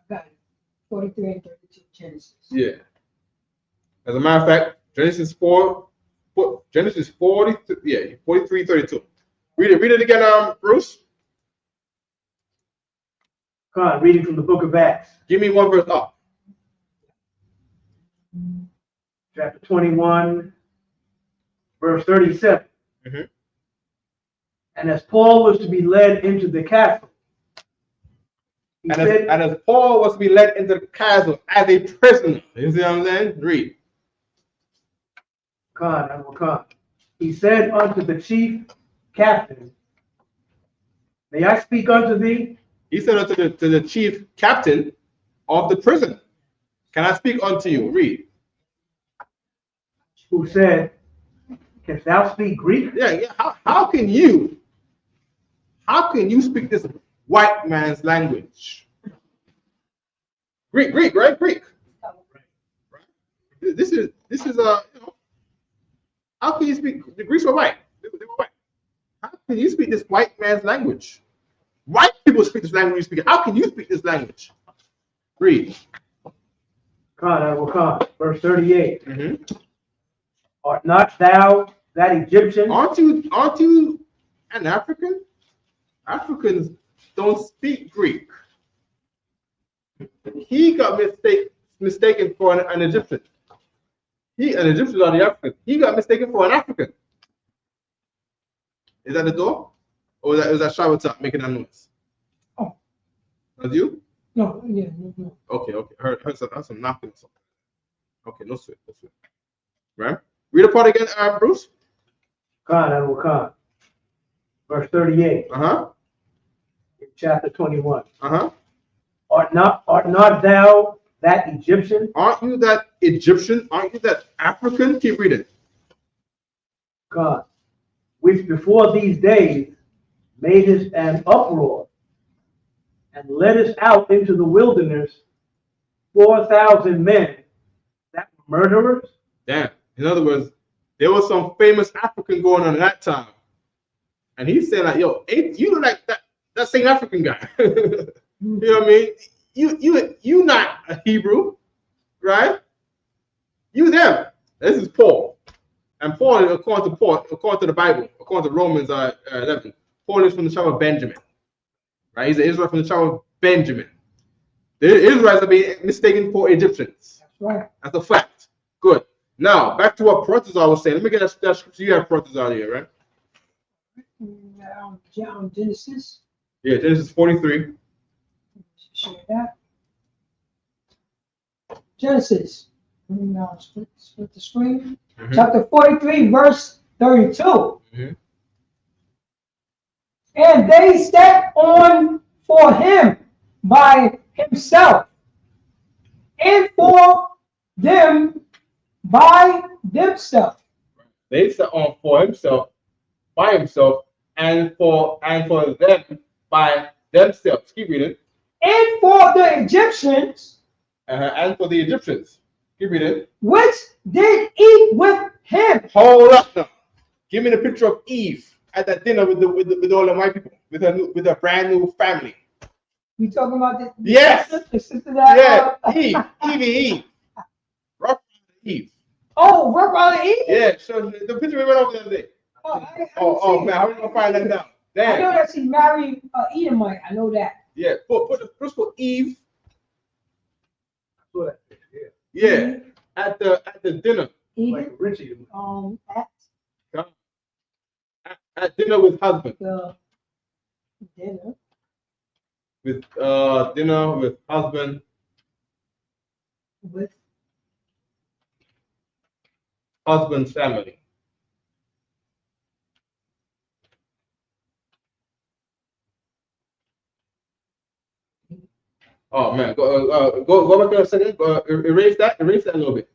Got it. 43 and 32 Genesis. Yeah. As a matter of fact, Genesis 43, 32. Read it again, Bruce. Come on, reading from the book of Acts. Give me one verse up. Chapter 21, verse 37. Mhm. And as Paul was to be led into the castle, And as Paul was to be led into the castle as a prisoner. You see what I'm saying? Read. he said unto the chief captain, may I speak unto thee? He said unto the chief captain of the prison, can I speak unto you? Read. Who said, canst thou speak Greek? Yeah. How can you speak this white man's language? Greek, right? Greek. This is how can you speak? The Greeks were white. They were white. How can you speak this white man's language? White people speak this language you speak. How can you speak this language? Read. I will come. Verse 38. Mm-hmm. Art not thou that Egyptian? Aren't you an African? Africans don't speak Greek. He got mistaken for an Egyptian. An Egyptian are the African. He got mistaken for an African. Is that the door? Or is that Shabbatak making that noise? Oh. That's you? No. Okay. Heard some knocking or something. Okay, no sweat. Right? Read the part again, Bruce. I will come. Verse 38. In chapter 21. Art not thou that Egyptian? Aren't you that Egyptian? Aren't you that African? Keep reading. God, which before these days made us an uproar and led us out into the wilderness, 4,000 men that were murderers? Damn. In other words, there was some famous African going on at that time. And he's saying like, yo, you look like that same African guy. You know what I mean? You not a Hebrew, right? You them. This is Paul. And Paul, according to the Bible, according to Romans 11, Paul is from the tribe of Benjamin. Right? He's an Israelite from the tribe of Benjamin. The Israelites are being mistaken for Egyptians. That's right. That's a fact. Good. Now, back to what Protozar was saying. Let me get that scripture. You have Protozar here, right? Genesis. Yeah, Genesis 43. Share that. Genesis. Now split the screen. Mm-hmm. Chapter 43, verse 32. Mm-hmm. And they stepped on for him by himself, and for them by themselves. They set on for himself, by himself, and for them by themselves. Keep reading. And for the Egyptians, And for the Egyptians. Keep reading. which did eat with him. Hold up now. Give me the picture of Eve at that dinner with all the white people, with her brand new family. You talking about the Yes. the sister that? Yeah, Eve. Rough Eve. Oh, we're about to eat. Yeah, so the picture we went over the other day. Oh man, how are we gonna find that down? I know Damn. that she married Edomite. I know that. Yeah, first put Eve. Yeah. Yeah, at the dinner. Like Edom, Richie. At dinner with husband. the dinner. With dinner with husband. With Husband's family. Oh man, go back there a second. Erase that a little bit.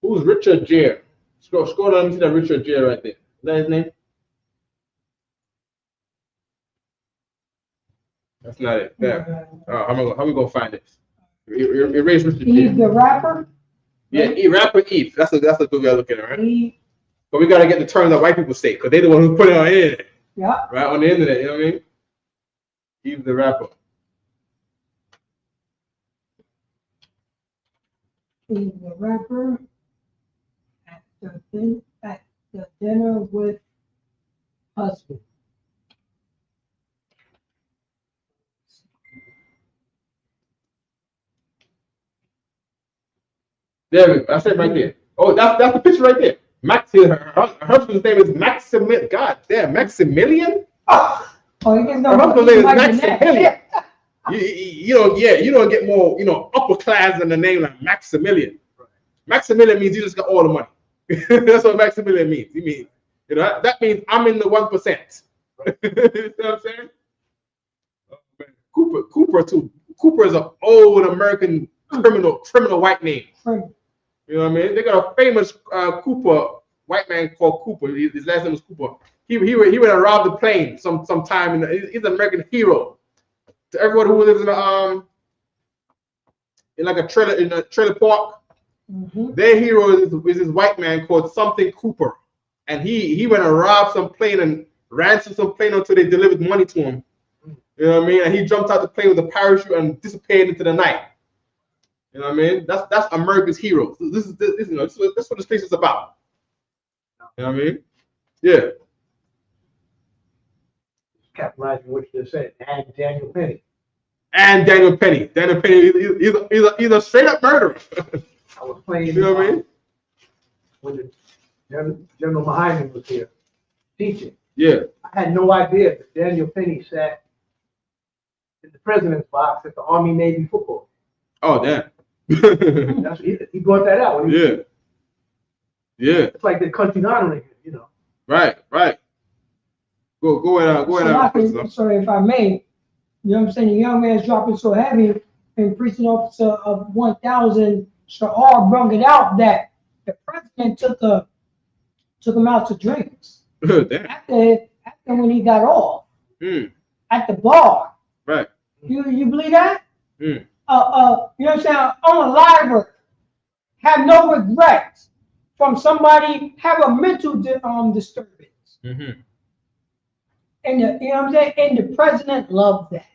Who's Richard Gere? Scroll down. Let me see that Richard Gere right there. Is that his name? That's not it. There. How we gonna find this? Erase Richard Gere. Eve the rapper. Yeah, rapper Eve. That's the good way of looking at it, right? Eve. But we gotta get the terms that white people say, because they're the one who put it on the internet. Yeah. Right on the internet, you know what I mean? Eve the rapper. Eve the rapper at the dinner with husband. There we go. That's it right there. Oh, that's the picture right there. Her husband's name is Maximilian. God damn, Maximilian? Oh, you just know Her husband's name is Maximilian. Yeah. You don't get more, upper class than the name like Maximilian. Maximilian means you just got all the money. That's what Maximilian means. He means, that means I'm in the 1%. You know what I'm saying? Oh, man. Cooper too. Cooper is an old American criminal white name. You know what I mean? They got a famous Cooper white man called Cooper. His last name was Cooper. He went and robbed the plane sometime. He's an American hero to everyone who lives in like a trailer park. Mm-hmm. Their hero is this white man called something Cooper, and he went and robbed some plane and ransomed some plane until they delivered money to him. You know what I mean? And he jumped out the plane with a parachute and disappeared into the night. You know what I mean? That's America's heroes. This is that's what this place is about. You know what I mean? Yeah. Capitalizing what you just said, and Daniel Penny. And Daniel Penny. Daniel Penny, he's a straight up murderer. I was playing. You know what I mean? When General Mahiman was here teaching. Yeah. I had no idea that Daniel Penny sat in the president's box at the Army Navy football. Oh damn. He brought that out. Yeah. It's like the country honoring him, Right. Go ahead. Sorry if I may. You know what I'm saying? The young man's dropping so heavy, and precinct officer of 1,000 Shahar brung it out that the president took him out to drinks. Damn. After when he got off. At the bar. Right. You believe that? You know what I'm saying? On a live, have no regrets from somebody, have a mental disturbance. Mm-hmm. And you know what I'm saying? And the president loved that.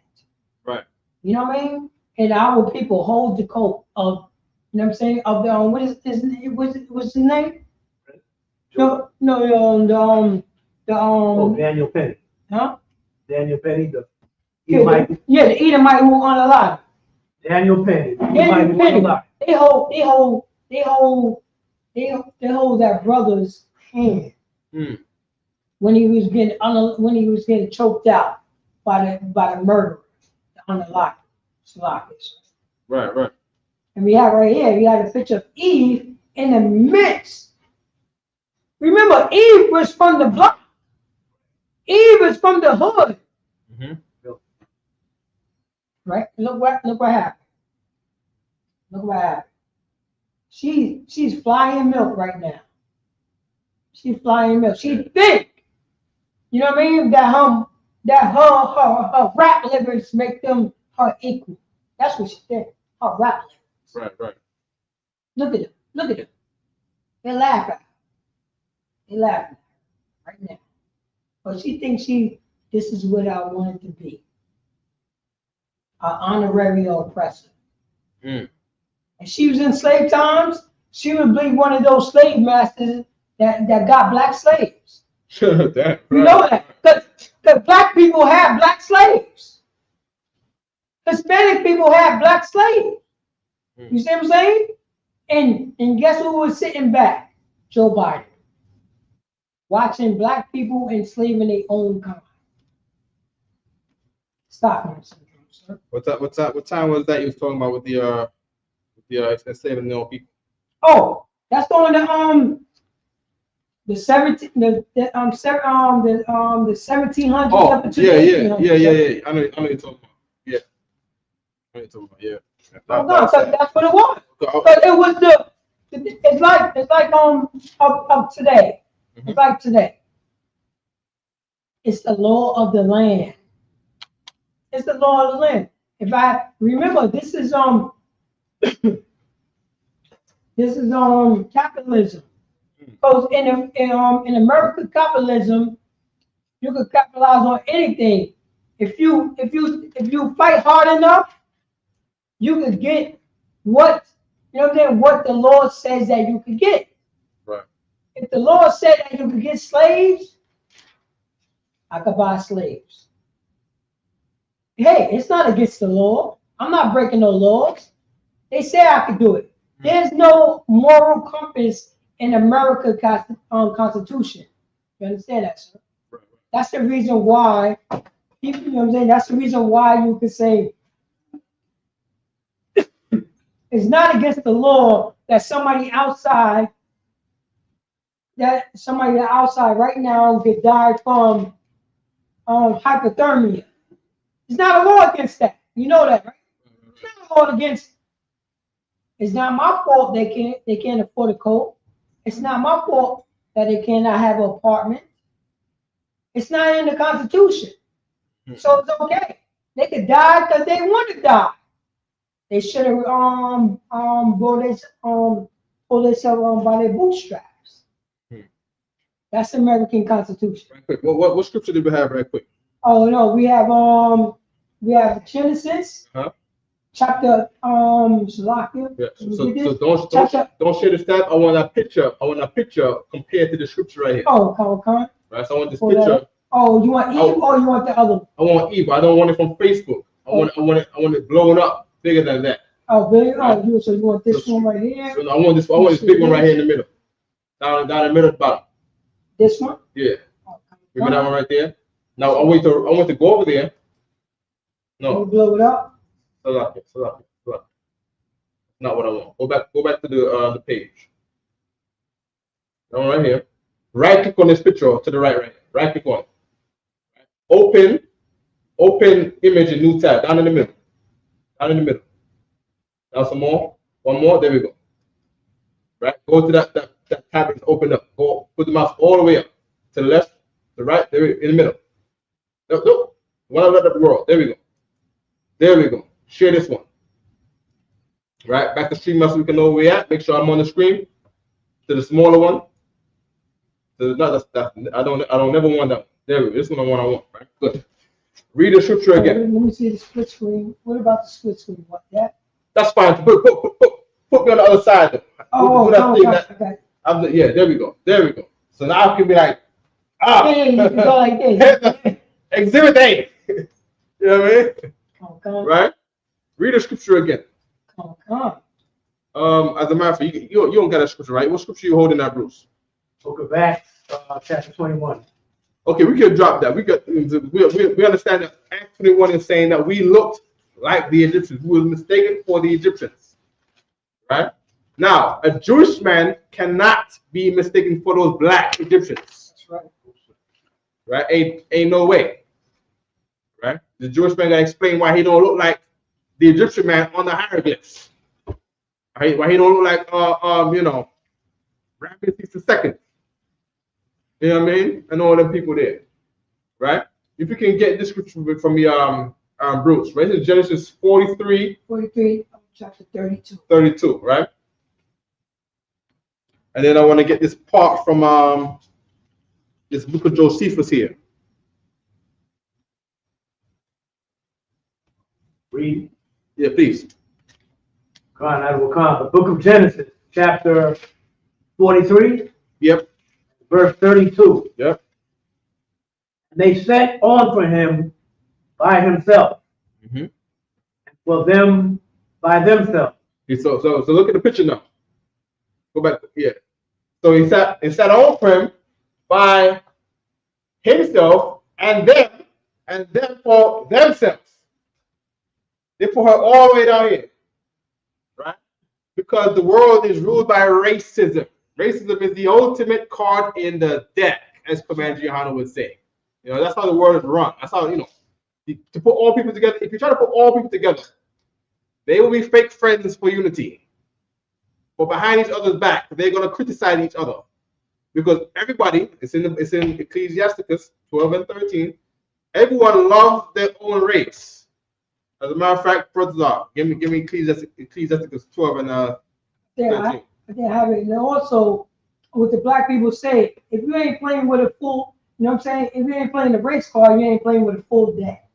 Right. You know what I mean? And our people hold the coat of, you know what I'm saying? Of the what is his name? What's his name? No, Daniel Penny. Huh? Daniel Penny, the Edomite. Yeah, the Edomite who unalive. Daniel Penny. Daniel Penny. They hold that brother's hand when he was getting choked out by the murderer, the unalive. Right. And we have right here, we have a picture of Eve in the midst. Remember, Eve was from the block. Eve is from the hood. Mm-hmm. Right? Look what happened. Look what happened. She's flying milk right now. She's flying milk. She think, you know what I mean, that her rap livers make them her equal. That's what she think. Her rap livers. Right. Look at them. They're laughing. Right now. But she thinks this is what I wanted to be. An honorary oppressor. And she was in slave times, she would be one of those slave masters that got black slaves. You know that? Because black people have black slaves. Hispanic people have black slaves. You see what I'm saying? And guess who was sitting back? Joe Biden. Watching black people enslaving their own kind. Stockholm syndrome, sir. What time was that you was talking about with the enslaving their own people? Oh, that's on the 1700s. Oh, yeah. I know you're talking about. Yeah. talking about, yeah. Oh, no, so that's what it was. But it was it's like up today. It's like today. It's the law of the land. It's the law of the land. If I remember, this is capitalism. Because in American capitalism, you can capitalize on anything. If you fight hard enough, you could get what what the law says that you could get. Right. If the law said that you could get slaves, I could buy slaves. Hey, it's not against the law. I'm not breaking no laws. They say I could do it. There's no moral compass in American Constitution. You understand that, sir? Right. That's the reason why people, you know what I'm saying? That's the reason why you could say it's not against the law that somebody outside right now could die from hypothermia. It's not a law against that. You know that, right? It's not a law against. It's not my fault they can't afford a coat. It's not my fault that they cannot have an apartment. It's not in the Constitution. So it's okay. They could die because they want to die. They should have pull themselves by their bootstraps. That's the American Constitution. Right quick. What scripture did we have right quick? Oh no, we have Genesis. Chapter Salakia. Yeah. So don't share this tab. I want that picture. Compared to the scripture right here. Oh, come. Right. So I want this picture. Oh, you want Eve or you want the other one? I want Eve. I don't want it from Facebook. I want it blown up bigger than that. Oh, big. Right. Oh, so you want this one right here? So I want this big one right here in the middle. Down in the middle bottom. This one? Yeah. Remember that one right there? Now I want to go over there. No. You blow it up. Salakia. Not what I want. Go back to the page. That one right here. Right click on this picture to the right. Right click on it. Open image in new tab. Down in the middle. Now some more. One more. There we go. Right. Go to that tab and open up. Go put the mouse all the way up to the left, to the right. There in the middle. No. One of the world. There we go. Share this one. Right. Back to stream so we can know where we're at. Make sure I'm on the screen. To the smaller one. I don't never want that one. There we go. This one I want. Right. Good. Read the scripture again. Let me see the split screen. What about the split screen? What that? That's fine. Put me on the other side though. Yeah, there we go. So now I can be like, you can go like this. Exhibit A. You know what I mean? Come. Right? Read the scripture again. Come. As a matter of fact, you don't get a scripture, right? What scripture you holding that, Bruce? Book of Acts, chapter 21. Okay, we can drop that. We understand that Acts 21 is saying that we looked like the Egyptians. We were mistaken for the Egyptians. Right? Now, a Jewish man cannot be mistaken for those black Egyptians. That's right. Right? Ain't no way. Right? The Jewish man gotta explain why he don't look like the Egyptian man on the hieroglyphs. Right? Why he don't look like Ramesses II. You know what I mean? And all them people there. Right? If you can get this scripture from me, Bruce, right? This is Genesis 43, chapter 32. 32, right? And then I want to get this part from this book of Josephus here. Read. Yeah, please. The book of Genesis, chapter 43. Yep. Verse 32. Yep. They set on for him by himself. Mm-hmm. For them by themselves. So look at the picture now. Go back. Yeah. So he sat on for him by himself and them for themselves. They put her all the way down here. Right? Because the world is ruled by racism. Racism is the ultimate card in the deck, as Commander Johanna would say. You know, that's how the world is run. That's how, to put all people together. If you try to put all people together, They will be fake friends for unity. But behind each other's back, they're going to criticize each other. Because everybody, it's in Ecclesiasticus 12 and 13, everyone loves their own race. As a matter of fact, brothers are. Give me Ecclesiasticus 12 and 13. Yeah, I have it. And also, what the black people say, if you ain't playing with a full, you know what I'm saying? If you ain't playing a race car, you ain't playing with a full deck.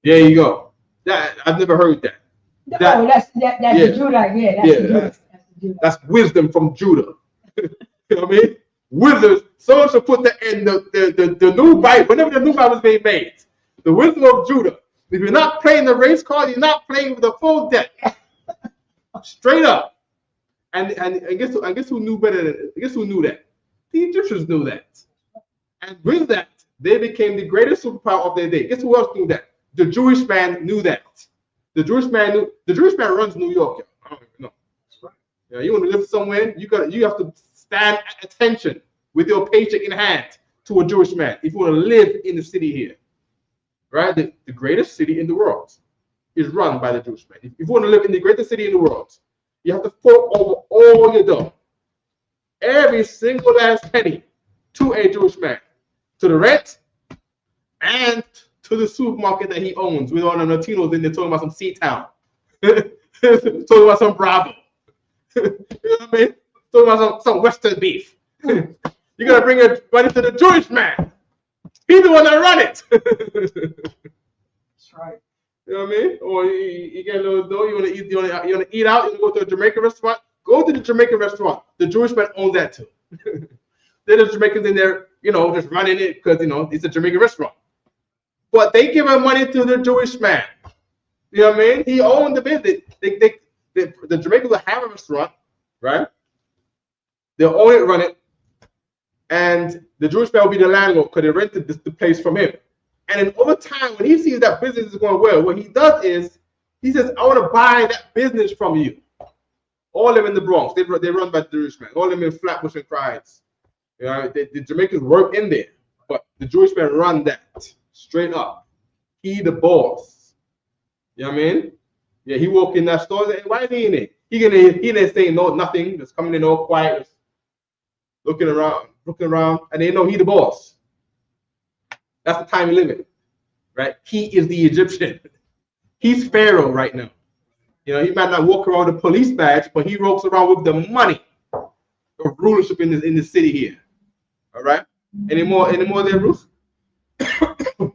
There you go. That I've never heard that. That's the Judite. Yeah, that's the Judite. That's wisdom from Judah. You know what I mean? Wisdom. Someone should put that in the new Bible. Whenever the new Bible is being made, the wisdom of Judah. If you're not playing the race car, you're not playing with a full deck. Straight up. And guess who knew better than? Guess who knew that? The Egyptians knew that. And with that, they became the greatest superpower of their day. Guess who else knew that? The Jewish man knew that. The Jewish man runs New York. I don't even know. That's right. Yeah, you want to live somewhere, you have to stand at attention with your paycheck in hand to a Jewish man if you want to live in the city here. Right? The greatest city in the world is run by the Jewish man. If you want to live in the greatest city in the world, you have to fork over all your dough. Every single last penny to a Jewish man. To the rent and to the supermarket that he owns with all the Latinos in there talking about some C-Town. Talking about some Bravo. You know what I mean? Talking about some Western beef. You gotta bring your money to the Jewish man. He's the one that run it. That's right. You know what I mean? Or you get a little dough, you wanna eat out, you wanna go to a Jamaican restaurant, go to the Jamaican restaurant. The Jewish man owns that too. There's Jamaicans in there, just running it because it's a Jamaican restaurant. But they give money to the Jewish man. You know what I mean? He owned the business. The Jamaicans will have a restaurant, right? They'll own it, run it, and the Jewish man will be the landlord because they rented the place from him. And then over time, when he sees that business is going well, what he does is he says, "I want to buy that business from you." All of them in the Bronx, they run by the Jewish man. All of them in Flatbush and Cries. The Jamaicans work in there, but the Jewish man run that straight up. He the boss. You know what I mean? Yeah, he walk in that store. And why is he in it? He didn't say nothing. Just coming in all quiet, just looking around, and they know he the boss. That's the time we live in, right? He is the Egyptian. He's Pharaoh right now. He might not walk around with a police badge, but he walks around with the money of rulership in the city here. All right. Any more there, Bruce? Khan,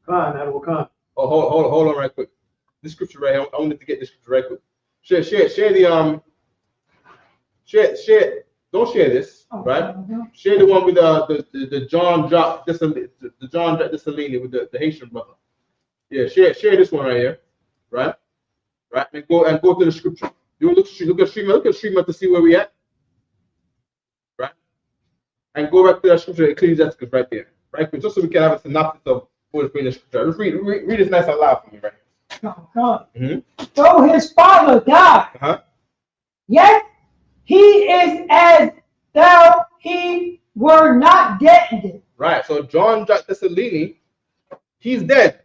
that will come. Oh, hold on, right quick. This scripture right here. I wanted to get this scripture right quick. Share the share. Don't share this, right? Share the one with the John Jacques Dessalines with the Haitian brother. Yeah, share this one right here, right? Right, and go to the scripture. You look at streamer to see where we at, right? And go back to that scripture, Ecclesiasticus, right there, right? Just so we can have a synopsis of what is being the scripture. Just read this nice and loud for me, right? So his father died. Yet he is as though he were not dead. Right. So John Jacques Dessalines, he's dead.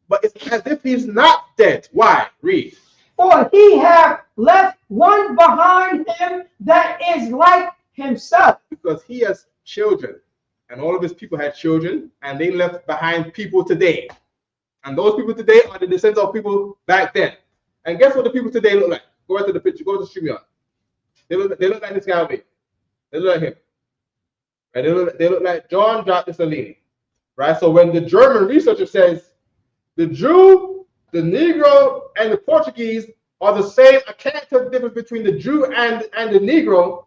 But it's as if he's not dead. Why? Read. For he hath left one behind him that is like himself. Because he has children, and all of his people had children, and they left behind people today. And those people today are the descendants of people back then. And guess what the people today look like? Go right to the picture. Go to the StreamYard. They look like this guy over here. They look like him. Right? They look like John Jacques Dessalines. Right? So when the German researcher says the Jew, the Negro, and the Portuguese are the same, I can't tell the difference between the Jew and the Negro.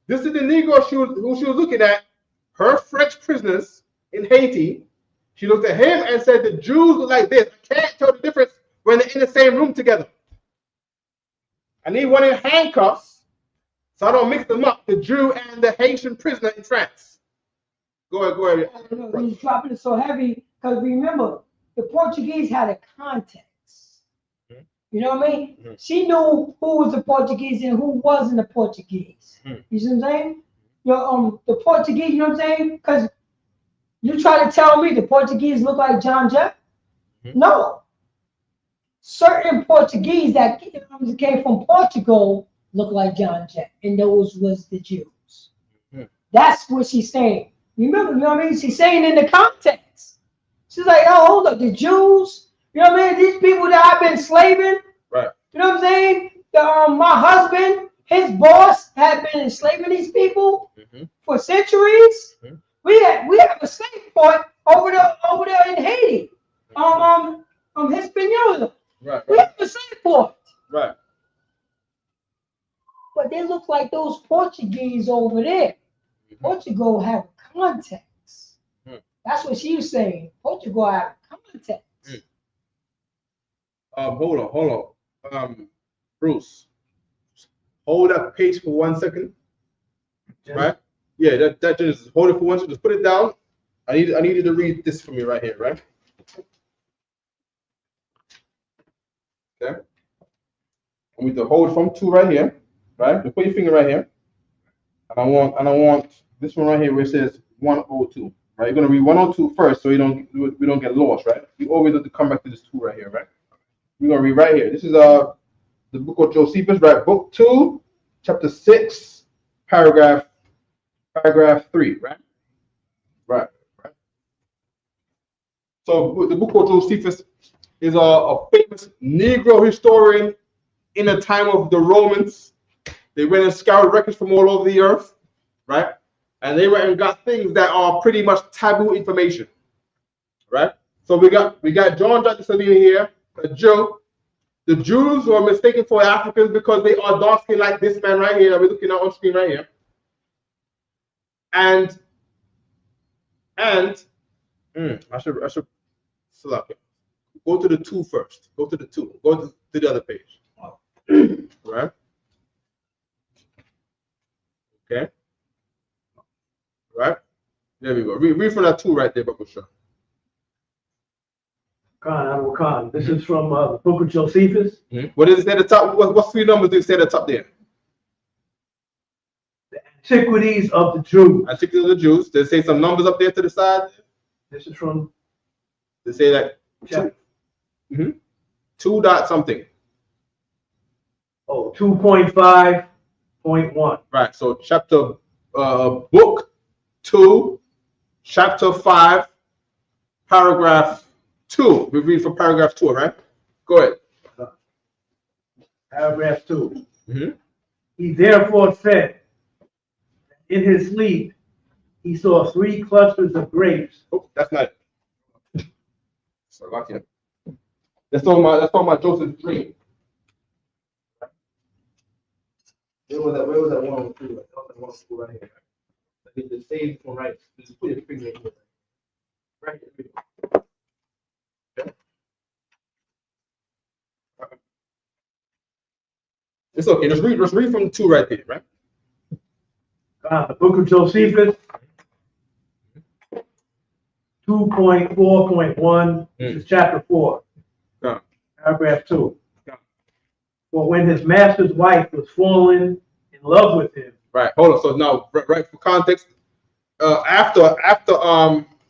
This is the Negro who she was looking at, her French prisoners in Haiti. She looked at him and said, the Jews look like this. I can't tell the difference when they're in the same room together. I need one in handcuffs so I don't mix them up, the Jew and the Haitian prisoner in France. Go ahead. He's dropping it so heavy because remember, the Portuguese had a context. You know what I mean? She knew who was the Portuguese and who wasn't the Portuguese. You see what I'm saying? The Portuguese, you know what I'm saying? Because you try to tell me the Portuguese look like John Jack? No. certain Portuguese that came from Portugal look like John Jack, and those was the Jews. Mhm. That's what she's saying. Remember, you know what I mean? She's saying in the context. She's like, oh, hold up, the Jews, you know what I mean? These people that I've been slaving, Right. you know what I'm saying? My husband, his boss had been enslaving these people Mhm. for centuries. Mhm. We have a slave port over there in Haiti. Hispaniola. Right. We have a slave port. Right. But they look like those Portuguese over there. Mhm. Portugal have context. Mhm. That's what she was saying. Portugal have context. Mhm. Hold on. Bruce, hold that page for 1 second. Right? Yeah, that just hold it for 1 second. Just put it down. I need you to read this for me right here, right? Okay. I need to hold from 2 right here, right? Just put your finger right here. And I want this one right here where it says 102. Right? You're gonna read 102 first so we don't get lost, right? You always have to come back to this 2 right here, right? We're gonna read right here. This is the book of Josephus, right? Book 2, chapter 6, paragraph 3, right? Right. So the book of Josephus is a famous Negro historian in the time of the Romans. They went and scoured records from all over the earth, right? And they went and got things that are pretty much taboo information, right? So we got John Jackson here, a Jew. The Jews were mistaken for Africans because they are dark skinned like this man right here that we're looking at on screen right here. And I should select it. Go to the 2 first. Go to the 2. Go to the other page. Right? Okay. Right? There we go. Read from that 2 right there, Baba Shah. Khan. This is from the book of Josephus. Mm-hmm. What does it say at the top? What 3 numbers do it say at the top there? The antiquities of the Jews. Antiquities of the Jews. Does it say some numbers up there to the side? This is from. They say that. Chapter. 2 dot something. Oh, 2.5.1. Right. So chapter book 2, chapter 5, paragraph 2. We read from paragraph 2, right? Go ahead. Paragraph 2. Mm-hmm. He therefore said, in his sleep, he saw 3 clusters of grapes. Oh, that's not it. So lucky. That's talking about Joseph's dream. Where was that 102? That was that 102 right here. The same one right. Just put your finger in here. Right here. Okay. It's okay. Just read from 2 right there, right? The book of Josephus, 2.4.1. This is chapter 4. Paragraph 2. For when his master's wife was fallen in love with him. Right. Hold on. So now, right for context, after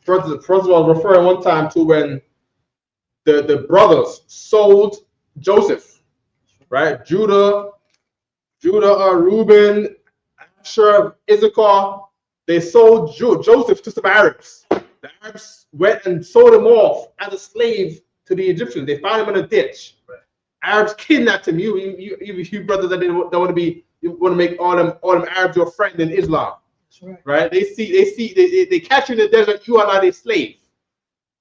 first of all, referring one time to when the brothers sold Joseph, right? Judah, Reuben, Asher, Issachar, they sold Joseph to some Arabs. The Arabs went and sold him off as a slave to the Egyptians. They found him in a ditch. Right. Arabs kidnapped him. You brothers that don't want to be, you want to make all them Arabs your friend in Islam. That's right. They catch you in the desert. You are not a slave,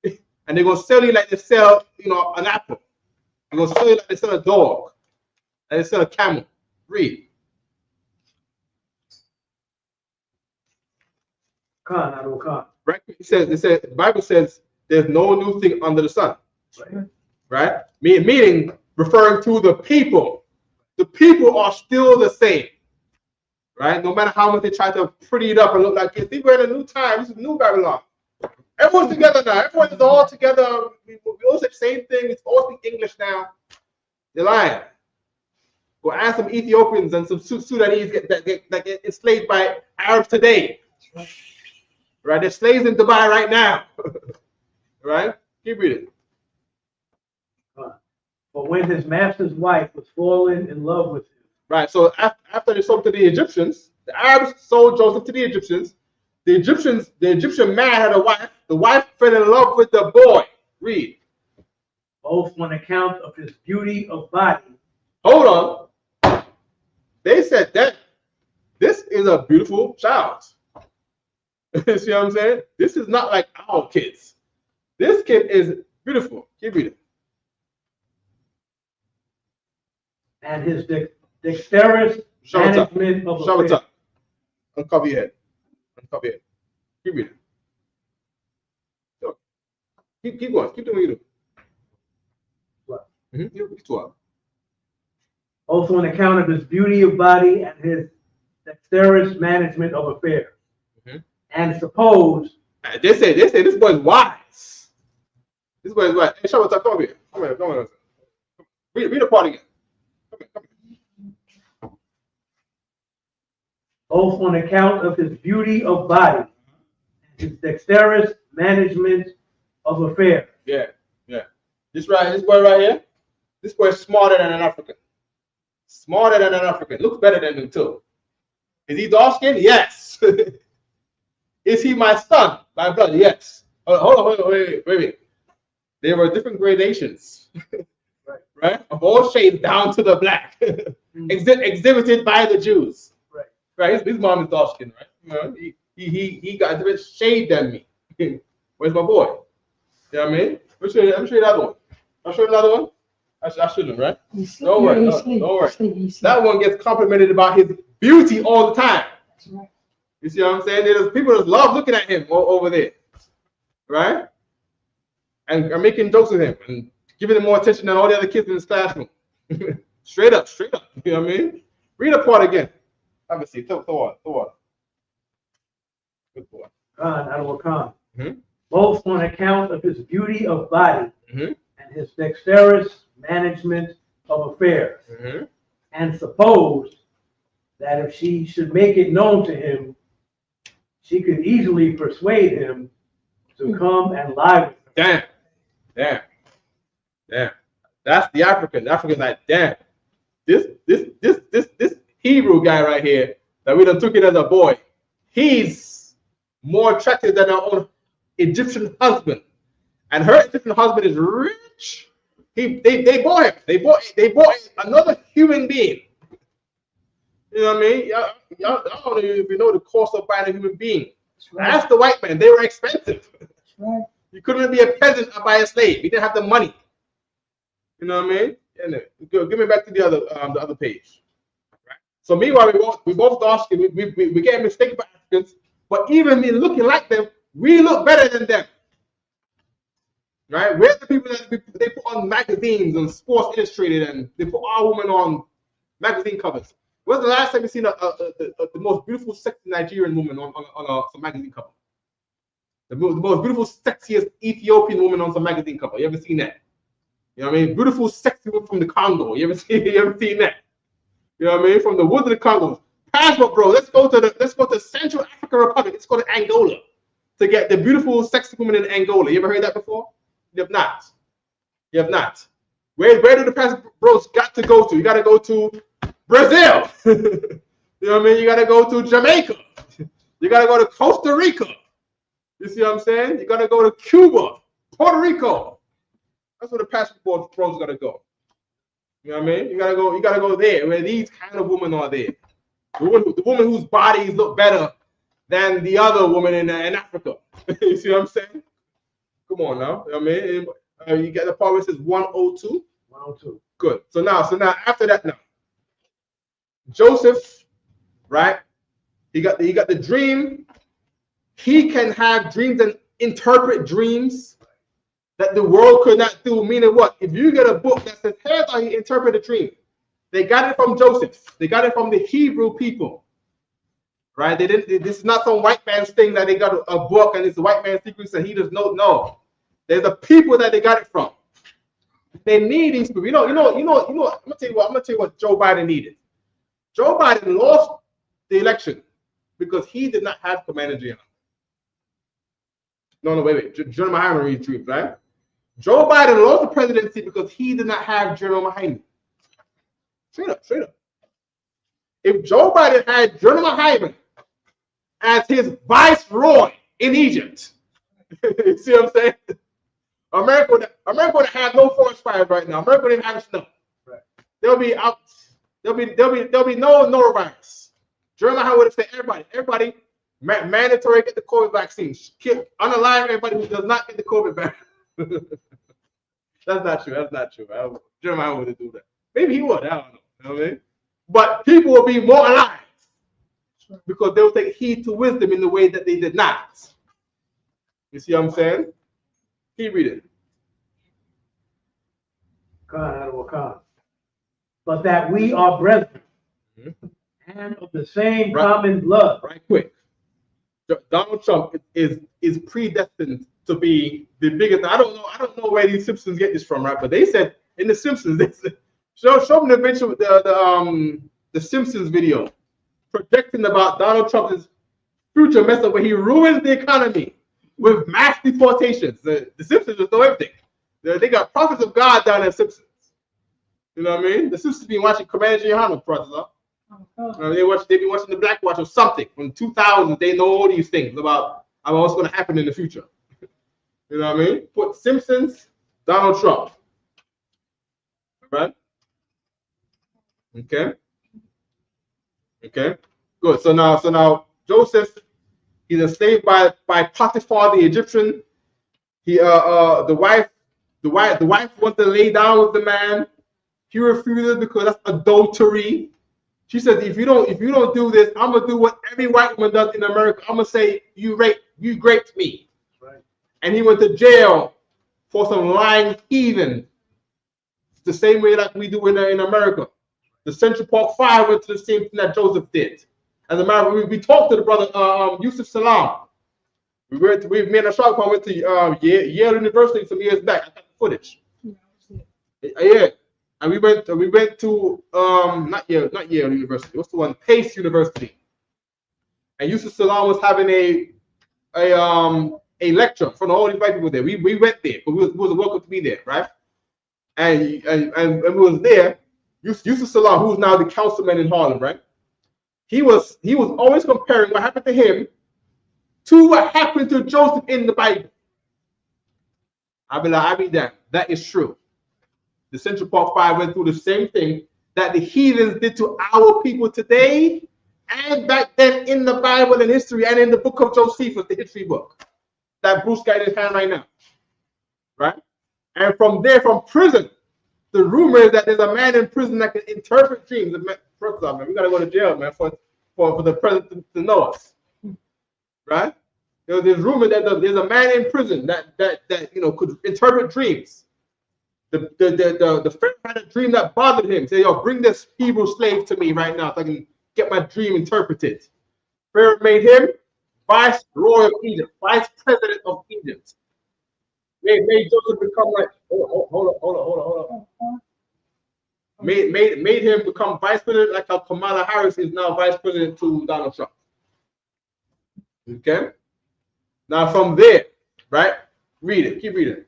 and they're gonna sell you like they sell, an apple. They're gonna sell you like they sell a dog, like they sell a camel. Read. Khan. Right. It says the Bible says there's no new thing under the sun. Right. Meaning referring to the people. The people are still the same. Right. No matter how much they try to pretty it up and look like this, we're in a new time. This is new Babylon. Everyone's together now. Everyone is all together. We all say the same thing. It's all speak English now. You're lying. Go ask some Ethiopians and some Sudanese that get enslaved by Arabs today. Right? There's slaves in Dubai right now. Right? Keep reading. But when his master's wife was fallen in love with him. Right. So after they sold to the Egyptians, the Arabs sold Joseph to the Egyptians. The Egyptian man had a wife. The wife fell in love with the boy. Read. Both on account of his beauty of body. Hold on. They said that this is a beautiful child. You see what I'm saying? This is not like our kids. This kid is beautiful. Keep reading. And his dexterous management of Shove it affairs. up. Uncover your head. Uncover your head. Keep reading. So, keep going. Keep doing what you do. Keep 12. Also on account of his beauty of body and his dexterous management of affairs. And suppose they say this boy is wise. This boy is wise. Hey, Shabbat, come over here. Come on. Read the part again. Come here. both on account of his beauty of body and his dexterous management of affairs. Yeah. This boy right here. This boy is smarter than an African. Smarter than an African. Looks better than him too. Is he dark skinned? Yes. Is he my son? My brother? Yes. Hold on, wait. There were different gradations, right? Of all shades down to the black, exhibited by the Jews. Right. His mom is dark skinned, right? You know, he got a different shade than me. Where's my boy? You know what I mean? Let me show you another one. I'll show you another one. I shouldn't, right? Don't worry. Don't worry. That one gets complimented about his beauty all the time. That's right. You see what I'm saying? There's people that love looking at him over there, right? And are making jokes with him and giving him more attention than all the other kids in his classroom. straight up. You know what I mean? Read the part again. Have a seat. Throw on. Good boy. Both on account of his beauty of body and his dexterous management of affairs. And suppose that if she should make it known to him, she could easily persuade him to come and lie with her. Damn. That's the African. The African's like, damn. This Hebrew guy right here that we done took it as a boy, he's more attractive than our own Egyptian husband. And her Egyptian husband is rich. They bought him. They bought another human being. You know what I mean? Y'all, I don't know if you know the cost of buying a human being. Right. Ask the white man. They were expensive. That's right. You couldn't be a peasant or buy a slave. You didn't have the money. You know what I mean? And give me back to the other page. Right? So meanwhile, we both dark skinned. We get mistaken for Africans, but even in looking like them, we look better than them. Right? We're the people that they put on magazines and Sports Illustrated, and they put our women on magazine covers. When's the last time you seen the most beautiful, sexy Nigerian woman on some magazine cover? The most beautiful, sexiest Ethiopian woman on some magazine cover. You ever seen that? You know what I mean? Beautiful, sexy woman from the Congo. You ever seen that? You know what I mean? From the woods of the Congo. Passport, bro. Let's go to Central African Republic. Let's go to Angola to get the beautiful, sexy woman in Angola. You ever heard that before? You have not. Where do the passport bros got to go to? You got to go to Brazil. You know what I mean? You got to go to Jamaica. You got to go to Costa Rica. You see what I'm saying? You got to go to Cuba, Puerto Rico. That's where the passport pros got to go. You know what I mean? You got to go there where these kind of women are there. The woman whose bodies look better than the other woman in Africa. You see what I'm saying? Come on now. You know what I mean? You get the part where it says 102? 102. Good. So now after that now. Joseph, right? He got the dream. He can have dreams and interpret dreams that the world could not do. Meaning what? If you get a book that says, here's how he interpreted a dream. They got it from Joseph. They got it from the Hebrew people. Right? This is not some white man's thing that they got a book and it's the white man's secrets and he doesn't know. No. There's the people that they got it from. They need these people. You know, I'm gonna tell you what Joe Biden needed. Joe Biden lost the election because he did not have command of general. No, wait. General Muhammad reads truth, right? Joe Biden lost the presidency because he did not have General Mahmoud. Straight up, straight up. If Joe Biden had General Mahmoud as his viceroy in Egypt, you see what I'm saying? America would have no forest fires right now. America wouldn't have snow. Right. There'll be no norovirus. General Mahmoud would have said, everybody, mandatory get the COVID vaccine. Unalive everybody who does not get the COVID vaccine. That's not true. That's not true. General Mahmoud wouldn't do that. Maybe he would. I don't know. You know what I mean? But people will be more alive because they will take heed to wisdom in the way that they did not. You see what I'm saying? Keep reading. But that we are brethren and of the same common blood. Right quick. Donald Trump is predestined to be the biggest. I don't know where these Simpsons get this from, right? But they said in the Simpsons, they said, show them the video, the Simpsons video projecting about Donald Trump's future mess up where he ruins the economy with mass deportations. The Simpsons just know everything. They got prophets of God down in Simpsons. You know what I mean? The Simpsons been watching Commander Giuliano, brother. They've been watching the Black Watch or something from 2000. They know all these things about what's going to happen in the future. You know what I mean? Put Simpsons, Donald Trump. Right? Okay. Okay. Good. So now Joseph, he's enslaved by Potiphar, the Egyptian. He the wife wants to lay down with the man. He refuses because that's adultery. She says, if you don't do this, I'm gonna do what every white woman does in America. I'm gonna say you raped me. Right. And he went to jail for some lying heathen. It's the same way that we do in America. The Central Park Fire went to the same thing that Joseph did. As a matter of fact, we talked to the brother Yusuf Salam. We made a short went to Yale University some years back. I got the footage. Yeah. And we went to not Yale University. What's the one? Pace University. And Yusuf Salam was having a lecture in front of all these white people there. We went there because we was welcome to be there, right? And we was there. Yusuf Salam, who's now the councilman in Harlem, right? He was always comparing what happened to him to what happened to Joseph in the Bible. I be damned. That is true. The Central Park Fire went through the same thing that the heathens did to our people today and back then in the Bible and history and in the book of Josephus, the history book that Bruce got in his hand right now. Right? And from there, from prison, the rumor is that there's a man in prison that can interpret dreams. First off, man, we gotta go to jail, man, for the president to know us. Right? There's rumor that there's a man in prison that could interpret dreams. The Pharaoh had a dream that bothered him. Say, yo, bring this Hebrew slave to me right now so I can get my dream interpreted. Pharaoh made him viceroy of Egypt, vice president of Egypt. Made Joseph become like, hold on. Made him become vice president, like how Kamala Harris is now vice president to Donald Trump. Okay? Now from there, right? Read it. Keep reading.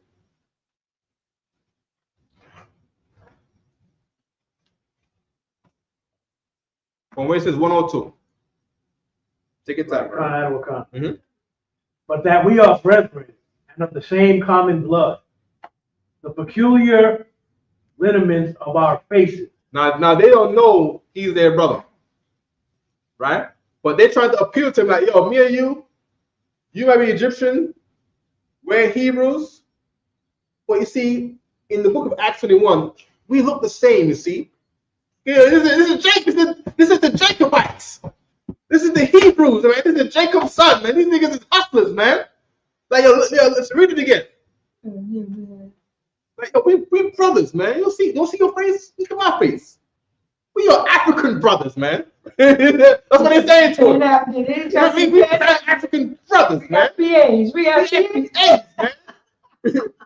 From where it says 102. Take your time. Right? But that we are brethren and of the same common blood, the peculiar lineaments of our faces. Now they don't know he's their brother, right? But they're trying to appeal to him like, yo, me and you might be Egyptian, we're Hebrews, but you see, in the book of Acts 21, we look the same. You see. Yeah, this is Jacob. This is the Jacobites. This is the Hebrews, man. This is Jacob's son, man. These niggas is hustlers, man. Like, yo, let's read it again. Like, yo, we brothers, man. You'll see your face. Look at my face. We are African brothers, man. That's what they're saying to us. We are African brothers, man. We have PAs, man.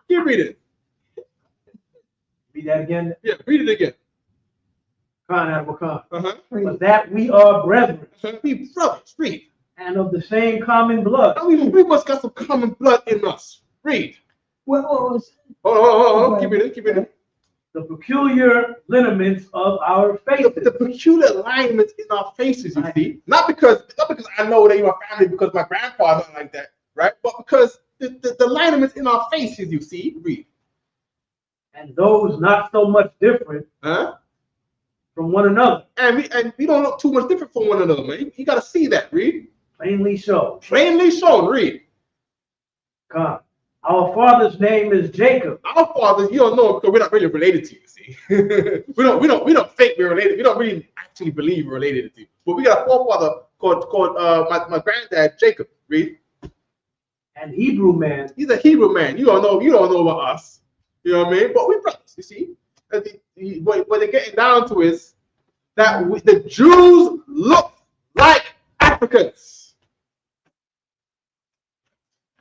Keep reading. Read that again. Yeah, read it again. But that we are brethren. We brothers, read. And of the same common blood. We must got some common blood in us. Read. Well, Hold on. Keep it. The peculiar lineaments of our faces. The peculiar alignments in our faces, you see. Not because I know that you're a family because my grandfather like that, right? But because the alignments in our faces, you see. Read. And those not so much different from one another. And we don't look too much different from one another, man. You gotta see that. Read. Plainly shown. Plainly shown. Read. Come. Our father's name is Jacob. Our fathers, you don't know because we're not really related to you. See, we don't think we're related. We don't really actually believe we're related to you. But we got a forefather called my granddad Jacob. Read. An Hebrew man. He's a Hebrew man. You don't know about us. You know what I mean? But we're brothers. You see, what they're getting down to is that the Jews look like Africans.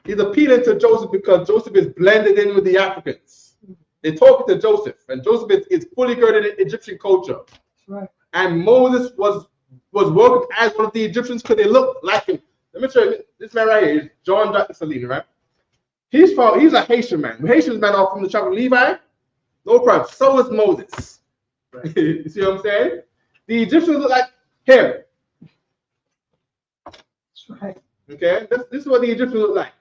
He's appealing to Joseph because Joseph is blended in with the Africans. They're talking to Joseph, and Joseph is fully girded in Egyptian culture. right. And Moses was working as one of the Egyptians because they look like him. Let me show you this man right here is John Salini, right? He's a Haitian man. Haitian men are from the tribe of Levi. No problem. So is Moses. Right. You see what I'm saying? The Egyptians look like him. That's right. Okay, this is what the Egyptians look like.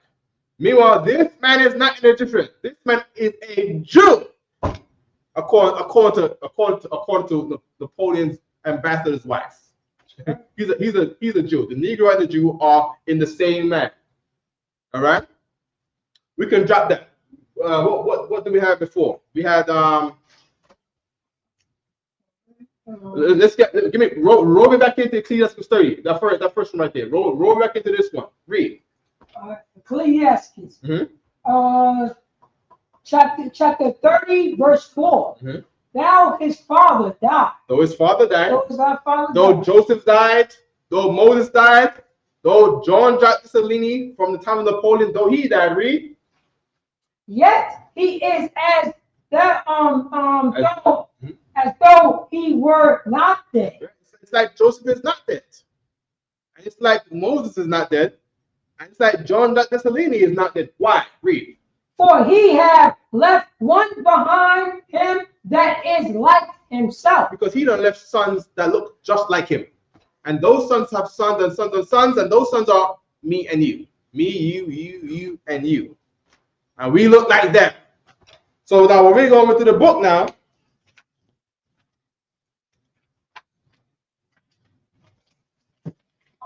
Meanwhile, this man is not an Egyptian. This man is a Jew, according to Napoleon's ambassador's wife. he's a Jew. The Negro and the Jew are in the same man. All right, we can drop that. What do we have before? We had roll me back into Ecclesiastes 30. That first one right there. Roll back into this one. Read. Ecclesiastes, chapter 30, verse 4. Now his father died. Though his father died, Though Joseph died, though Moses died, though John Salini from the time of Napoleon, though he died, read. Yet he is as though he were not dead. It's like Joseph is not dead. And it's like Moses is not dead. And it's like John Salini is not dead. Why? Read. For he had left one behind him that is like himself. Because he done left sons that look just like him. And those sons have sons and sons and sons, and those sons are me and you. Me, you, and you. And we look like them. So now when we go over to the book now,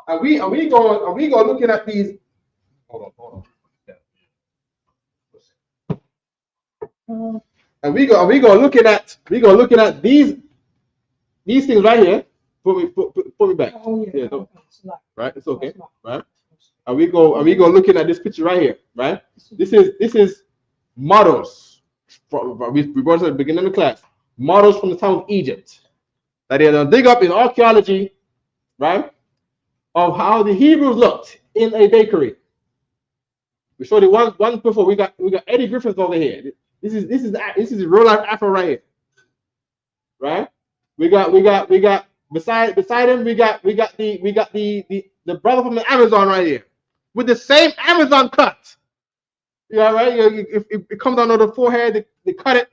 are we going looking at these? Hold on. And we go looking at these things right here. Put me back. Oh, yeah. Right, it's okay. Right. And we go looking at this picture right here. Right. This is models. We brought it at the beginning of the class. Models from the time of Egypt that they're gonna dig up in archaeology, right? Of how the Hebrews looked in a bakery. We showed it one before. We got Eddie Griffiths over here. This is real life Afro right here, right? We got beside him we got the brother from the Amazon right here with the same Amazon cut. You know, right? If it comes down to the forehead, they cut it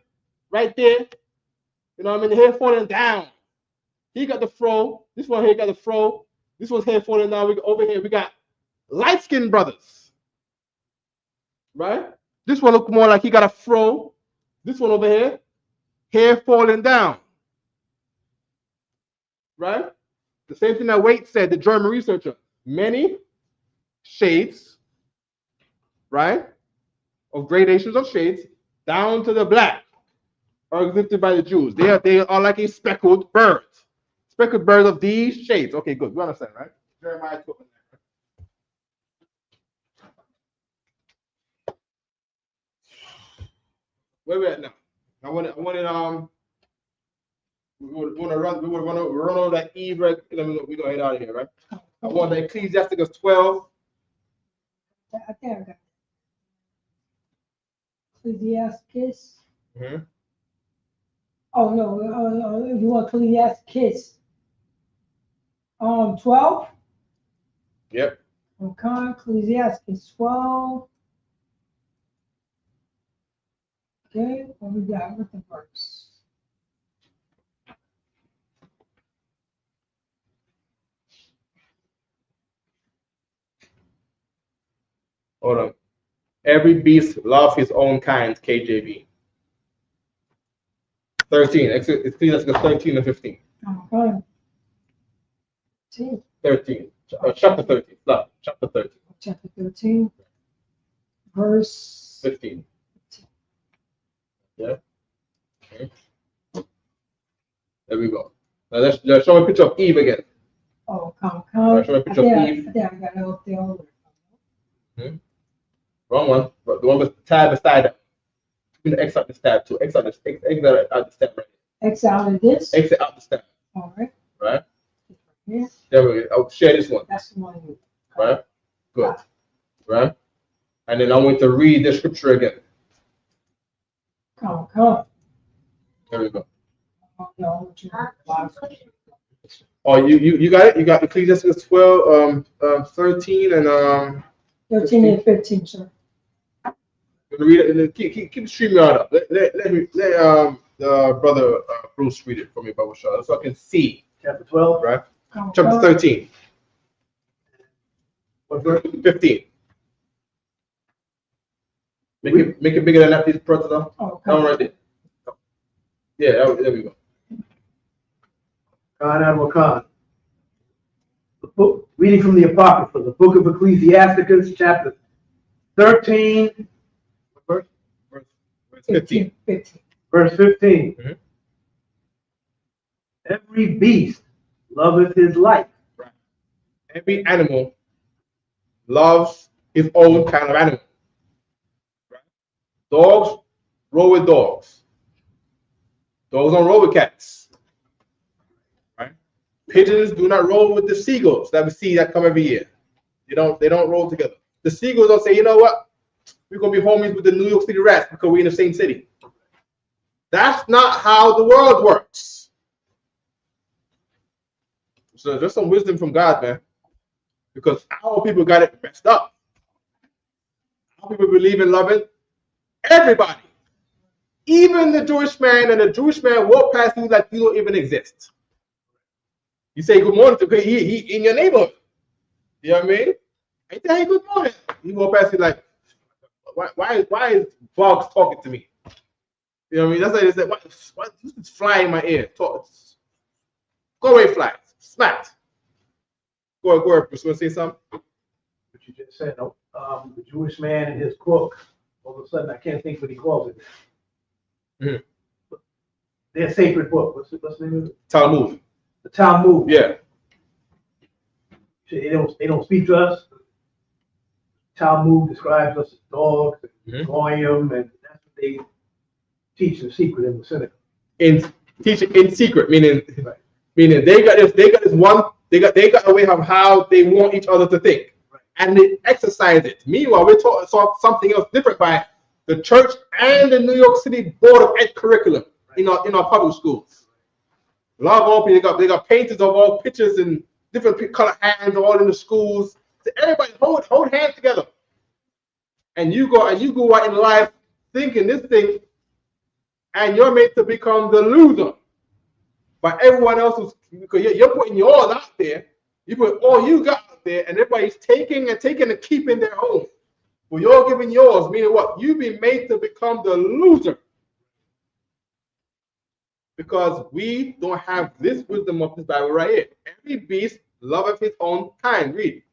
right there. You know what I mean? The hair falling down. He got the fro. This one here got the fro. This one's hair falling down. Over here we got light-skinned brothers, right? This one look more like he got a fro. This one over here, hair falling down, right? The same thing that Waite said, the German researcher. Many shades, right, of gradations of shades down to the black are exhibited by the Jews. They are like a speckled bird. Speckled birds of these shades. Okay, good. You understand, right? Jeremiah 12. Where we at now? I want to run over that Eve. We're gonna head out of here, right? I want the Ecclesiastes 12. I think I got Ecclesiastes. Oh no, you want Ecclesiastes 12? Yep. Okay, Ecclesiastes 12. Okay, what we got with the verse? Hold on. Every beast loves his own kind, KJV. 13. Ecclesiastes 13 and 15. Okay. 13. Chapter 13. No, chapter 13. Chapter 13, verse 15. Yeah. Okay. There we go. Now let's show a picture of Eve again. oh, come. Let's show a picture of Eve. I think I got it up there already. Wrong one. But the one with the tab beside it. You can exit this tab too. Exit out the step right. Exit out of this. Exit out the step. All right. Right. Yeah. There we go. I'll share this one. That's the one. Right. Good. Right. And then I want to read the scripture again. Come. There we go. No, Oh, you got it. You got Ecclesiastes 12, 13, and 13 and 15, sir. read it and then keep streaming on up. Let the brother Bruce read it for me, Bible Shaw, so I can see. Chapter 12. Right. Chapter 13. What verse? 15. Make it bigger than that, please, brother. Oh, That one right there. Yeah, there we go. Khan Admiral Khan. The book, reading from the Apocrypha, the book of Ecclesiasticus, chapter 13, Verse 15. 15. verse 15. Mhm. Every beast loveth his life. Right. Every animal loves his own kind of animal. Right? Dogs roll with dogs. Dogs don't roll with cats. Right? Pigeons do not roll with the seagulls that we see that come every year. They don't roll together. The seagulls don't say, you know what? We're gonna be homies with the New York City rats because we're in the same city. That's not how the world works. So there's some wisdom from God, man. Because our people got it messed up. Our people believe in loving everybody. Even the Jewish man, and the Jewish man walk past you like you don't even exist. You say good morning to he in your neighborhood. You know what I mean? I say, hey, good morning. He walk past you like, why is Bugs talking to me? You know what I mean? That's why they said, why just fly in my ear? Talk. Go away, fly. Smacked. Go ahead, Bruce. Want to say something? What you just said, the Jewish man and his book. All of a sudden, I can't think what he calls it. Mm-hmm. Their sacred book. What's the name of it? Talmud. The Talmud. Yeah. They don't speak to us. Talmud describes us as dogs, and goyim, and that's what they teach in secret in the synagogue. Teach in secret, meaning Right. meaning they got a way of how they want each other to think, Right. and they exercise it. Meanwhile, we're taught something else different by the church and the New York City Board of Ed curriculum in our public schools. A lot of all people they got paintings of all pictures and different color hands all in the schools. So everybody hold hands together, and you go out in life thinking this thing, and you're made to become the loser. But everyone else is, because you're putting yours out there, you put all you got out there, and everybody's taking and keeping their own. Well, you're giving yours, meaning what? You've been made to become the loser. Because we don't have this wisdom of this Bible right here. Every beast loveth his own kind. Read.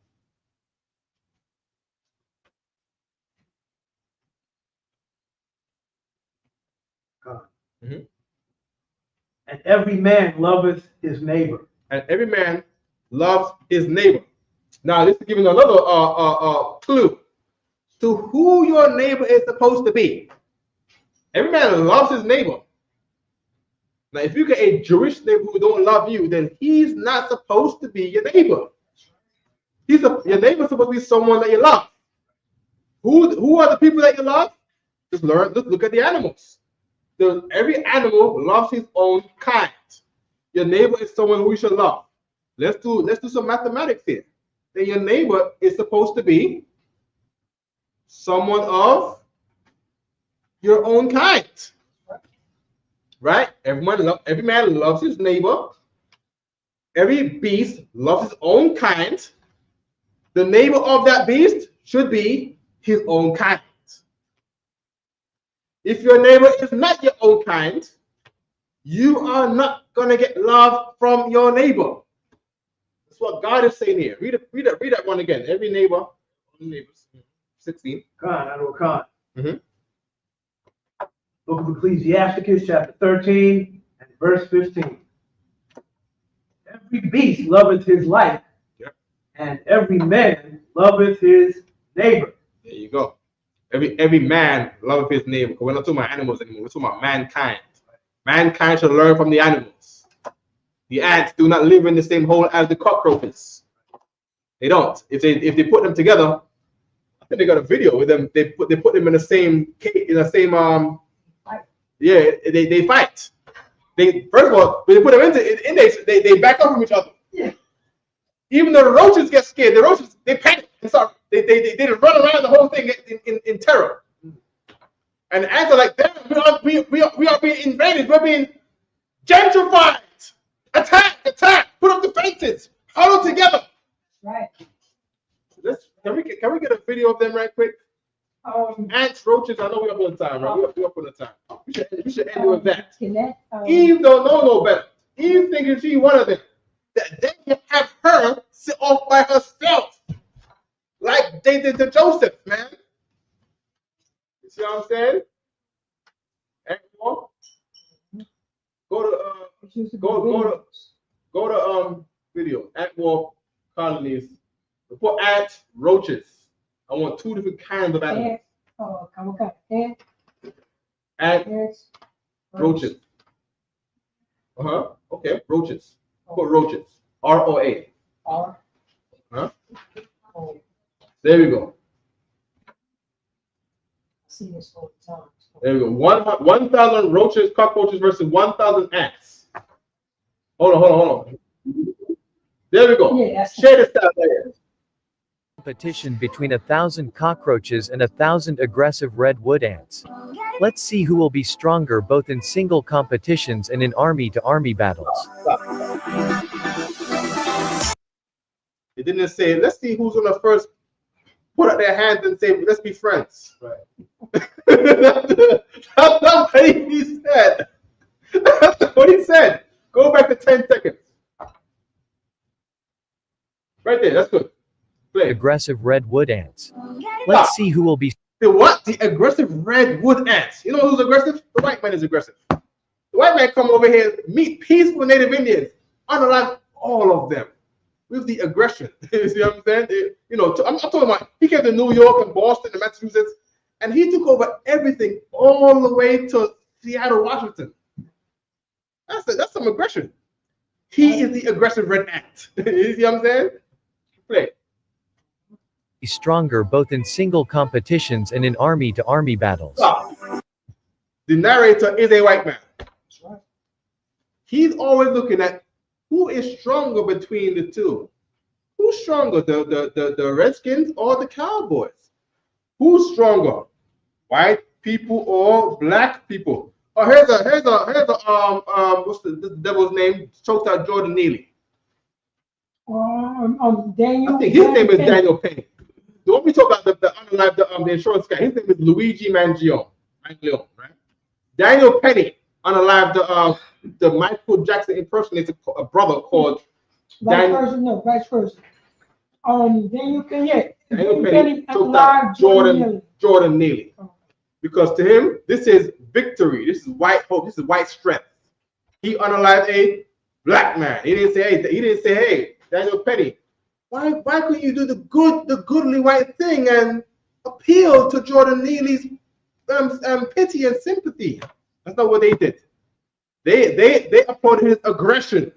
Mm-hmm. And every man loveth his neighbor. And every man loves his neighbor. Now, this is giving another clue to who your neighbor is supposed to be. Every man loves his neighbor. Now, if you get a Jewish neighbor who don't love you, then he's not supposed to be your neighbor. Your neighbor is supposed to be someone that you love. Who are the people that you love? Just look at the animals. Every animal loves his own kind. Your neighbor is someone who you should love. Let's do some mathematics here. Then your neighbor is supposed to be someone of your own kind. Right? Every man loves his neighbor. Every beast loves his own kind. The neighbor of that beast should be his own kind. If your neighbor is not your own kind, you are not going to get love from your neighbor. That's what God is saying here. Read that one again. Every neighbor, 16. Khan. Book of Ecclesiasticus, chapter 13, and verse 15. Every beast loveth his life, and every man loveth his neighbor. There you go. Every man loveth his neighbor. We're not talking about animals anymore. We're talking about mankind. Mankind should learn from the animals. The ants do not live in the same hole as the cockroaches. They don't. If they put them together, I think they got a video with them. They put them in the same they fight. First of all, when they put them in the index, they back up from each other. Yeah. Even though the roaches get scared, the roaches they panic and start they just run around the whole thing in terror. And the ants are like, damn, we are being invaded, we're being gentrified. Attack, put up the fences, huddle together. Right. Can we get a video of them right quick? Ants, roaches, I know we're up on time, right? We're up on the time. We should end with that. Eve don't know no better. Eve thinking she one of them. That they can have her sit off by herself. Like they did to Joseph, man. You see what I'm saying? And go to video. Ant war colonies. Before ants, roaches. I want two different kinds of animals. Ants, roaches. Okay, roaches. For roaches. R-O-A. Huh? There we go. See this all the time. There we go. 1,000 roaches, cockroaches versus 1,000 ants. Hold on. There we go. Yeah, share this out there. Competition between 1,000 cockroaches and 1,000 aggressive red wood ants. Let's see who will be stronger both in single competitions and in army-to-army battles. It didn't say, let's see who's gonna first put up their hands and say, let's be friends. Right. That's not what he said. That's what he said. Go back to 10 seconds. Right there, that's good. Play. Aggressive red wood ants. Let's see who will be. The what? The aggressive red wood ants. You know who's aggressive? The white man is aggressive. The white man come over here, meet peaceful Native Indians, unlike all of them, with the aggression. You see what I'm saying? I'm talking about, he came to New York and Boston and Massachusetts, and he took over everything all the way to Seattle, Washington. That's some aggression. He is the aggressive red ant. You see what I'm saying? Play. Stronger both in single competitions and in army-to-army battles. The narrator is a white man. He's always looking at who is stronger between the two. Who's stronger, the Redskins or the Cowboys? Who's stronger, white people or black people? Oh, here's what's the devil's name? Choked out Jordan Neely. Daniel. I think his name is Daniel Penny. Don't we talk about the insurance guy? His name is Luigi Mangione, right? Daniel Penny unalived the Michael Jackson impersonator, a brother called Vice versa. Daniel Penny. Daniel Penny choked out Jordan Neely. Because to him, this is victory. This is white hope. This is white strength. He unalived a black man. He didn't say, hey, Daniel Penny, why couldn't you do the goodly white thing and appeal to Jordan Neely's pity and sympathy? That's not what they did. They applauded his aggression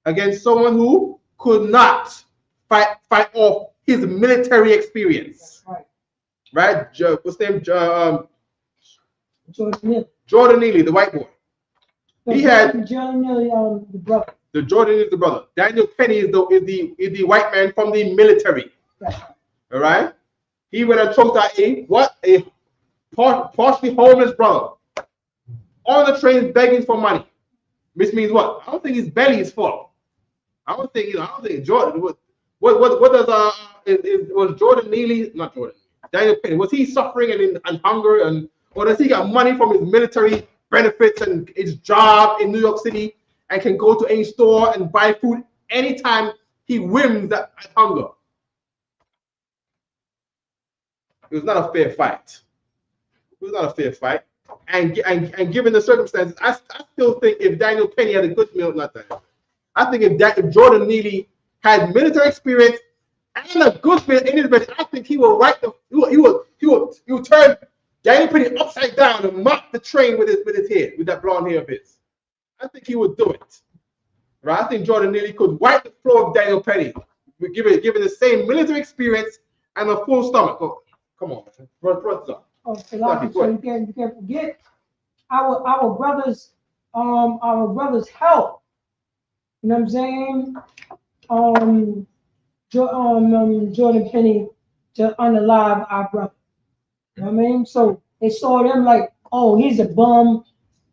against someone who could not fight off his military experience. That's right? What's his name? Jordan Neely, the white boy. Jordan Neely, the brother. The Jordan is the brother. Daniel Penny is the white man from the military. Right. All right. He went and choked out the partially homeless brother on the train begging for money. Which means what? I don't think his belly is full. I don't think Jordan. What does was Jordan Neely, not Jordan, Daniel Penny, was he suffering and hunger, or does he got money from his military benefits and his job in New York City and can go to any store and buy food anytime he whims at hunger? It was not a fair fight. It was not a fair fight. And given the circumstances, I still think if Daniel Penny had a good meal, not that. I think if Jordan Neely had military experience and a good meal in his bed, I think he will turn Daniel Penny upside down and mop the train with his head, with that blonde hair of his. I think he would do it. Right? I think Jordan Neely could wipe the floor of Daniel Penny, given the same military experience and a full stomach. Oh, come on, what's up? Oh, so you can't forget our brothers' help. You know what I'm saying? Jordan Penny to unalive our brother. You know what I mean? So they saw them like, oh, he's a bum.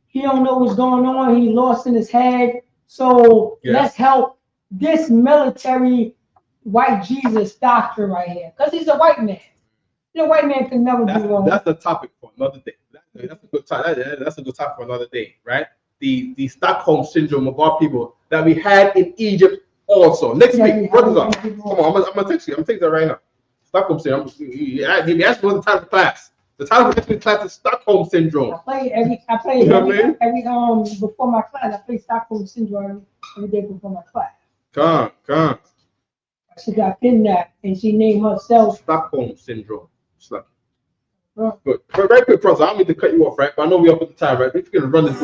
He don't know what's going on. He lost in his head. So let's help this military white Jesus doctrine right here, because he's a white man. The white man can never be wrong. That's the topic for another day. That's a good time. That's a good topic for another day, right? The Stockholm syndrome of our people that we had in Egypt also. Next week, what is up? Come on, I'm gonna text you. I'm texting that right now. Stockholm syndrome. You asked me what the title of the class. The title of the class is Stockholm syndrome. I play every before my class. I play Stockholm syndrome every day before my class. Come. She got kidnapped and she named herself Stockholm syndrome. Good. But very quick, brother. I don't mean to cut you off, right? But I know we're up at the time, right? We're gonna run this.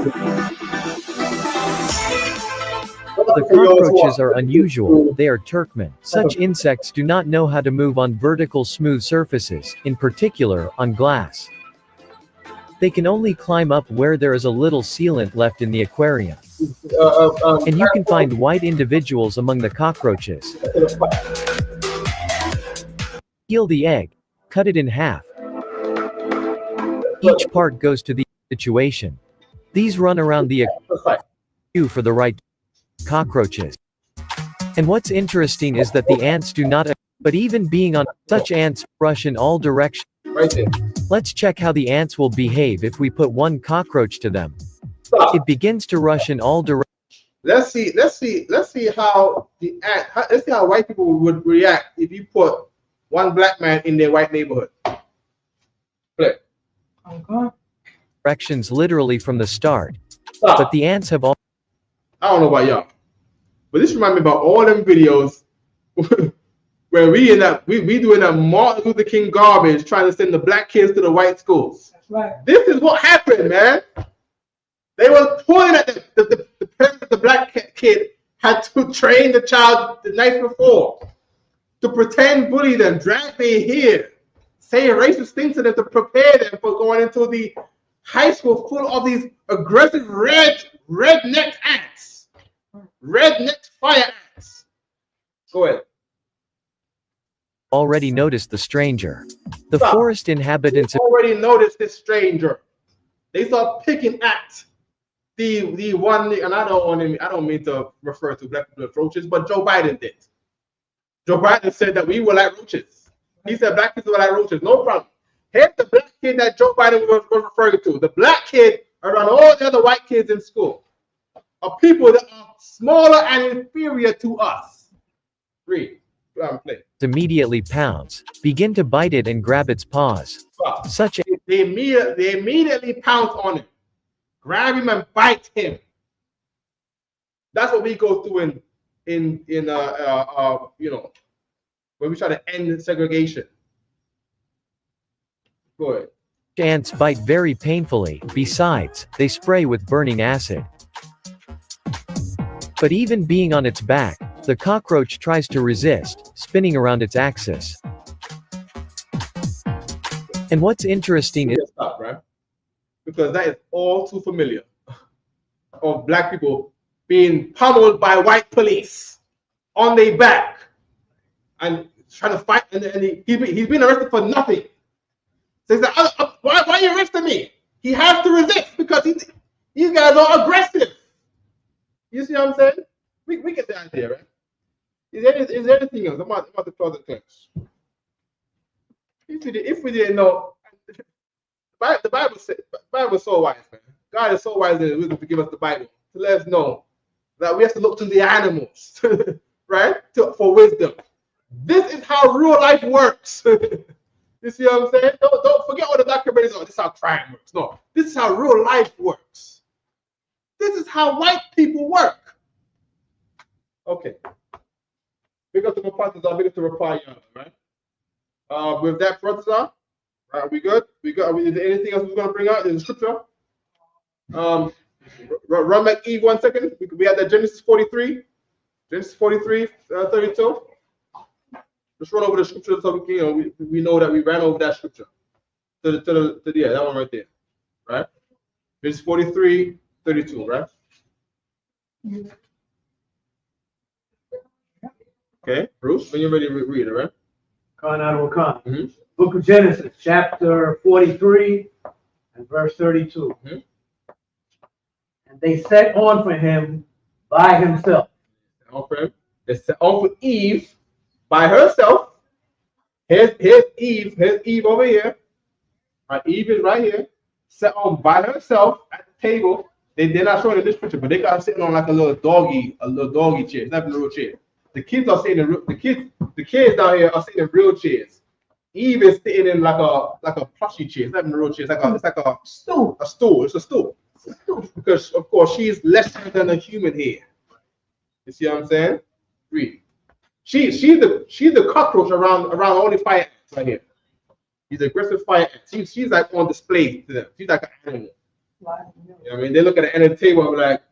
The cockroaches are unusual. They are Turkmen. Such insects do not know how to move on vertical smooth surfaces, in particular, on glass. They can only climb up where there is a little sealant left in the aquarium. And you can find white individuals among the cockroaches. Peel the egg. Cut it in half. Each part goes to the situation. These run around the aquarium for the right cockroaches. And what's interesting is that the ants do not, but even being on such ants rush in all directions. Right there. Let's check how the ants will behave if we put one cockroach to them. It begins to rush in all directions. Let's see how let's see how white people would react if you put one black man in their white neighborhood. Play. Okay. Directions literally from the start. But the ants have all. I don't know about y'all, but this reminds me about all them videos where we doing that Martin Luther King garbage, trying to send the black kids to the white schools. That's right. This is what happened, man. They were pulling at the parents of the black kid had to train the child the night before to pretend bully them, drag their hair, say racist things to them to prepare them for going into the high school full of these aggressive redneck ants, redneck fire ants. Go ahead. Already noticed the stranger. The forest inhabitants already noticed this stranger. They start picking at the one, and I don't mean to refer to black people as roaches, but Joe Biden did. Joe Biden said that we were like roaches. He said black people were like roaches. No problem. Here's the black kid that Joe Biden was referring to. The black kid around all the other white kids in school are people that are smaller and inferior to us. Read. Play. immediately pounce, begin to bite it and grab its paws. Such they immediately pounce on him, grab him and bite him. That's what we go through in you know, when we try to end segregation. Go ahead. ants bite very painfully. Besides, they spray with burning acid. But even being on its back, the cockroach tries to resist, spinning around its axis. And what's interesting is stop, right? Because that is all too familiar of black people being pummeled by white police on their back and trying to fight, and he's been arrested for nothing. So he said, why are you arresting me? He has to resist because these guys are aggressive. You see what I'm saying? We get the idea, right? Is there anything else? I'm about to close the class. If we didn't know, the Bible is so wise, man. God is so wise and wisdom to give us the Bible to let us know that we have to look to the animals, right? For wisdom. This is how real life works. You see what I'm saying? Don't forget all the documentaries. Oh, this is how crime works. No, this is how real life works. This is how white people work. Okay. Big up to my partners. Big up to reply, right? With that, brother, right? We good? Is there anything else we're gonna bring out in the scripture? Run back Eve 1 second. We had that Genesis 43, 32. Just run over the scripture so we know that we ran over that scripture. Yeah, that one right there, right? Genesis 43, 32, right? Okay, Bruce, when you're ready to read it, right? Book of Genesis, chapter 43 and verse 32. And they set on for him by himself. They set on for Eve by herself. Here's Eve over here. Right, Eve is right here, set on by herself at the table. They're not showing in this picture, but they got her sitting on like a little doggy chair. It's not a real chair. The kids are sitting in the kids down here are sitting in real chairs. Eve is sitting in like a plushy chair. It's not even a real chair. It's like a stool. A stool. It's a stool. Because of course she's lesser than a human here. You see what I'm saying? Read. She's the cockroach around all the fire ants right here. She's aggressive fire ants. She's like on display to them. She's like an animal. You know what I mean? They look at the end of the table and like,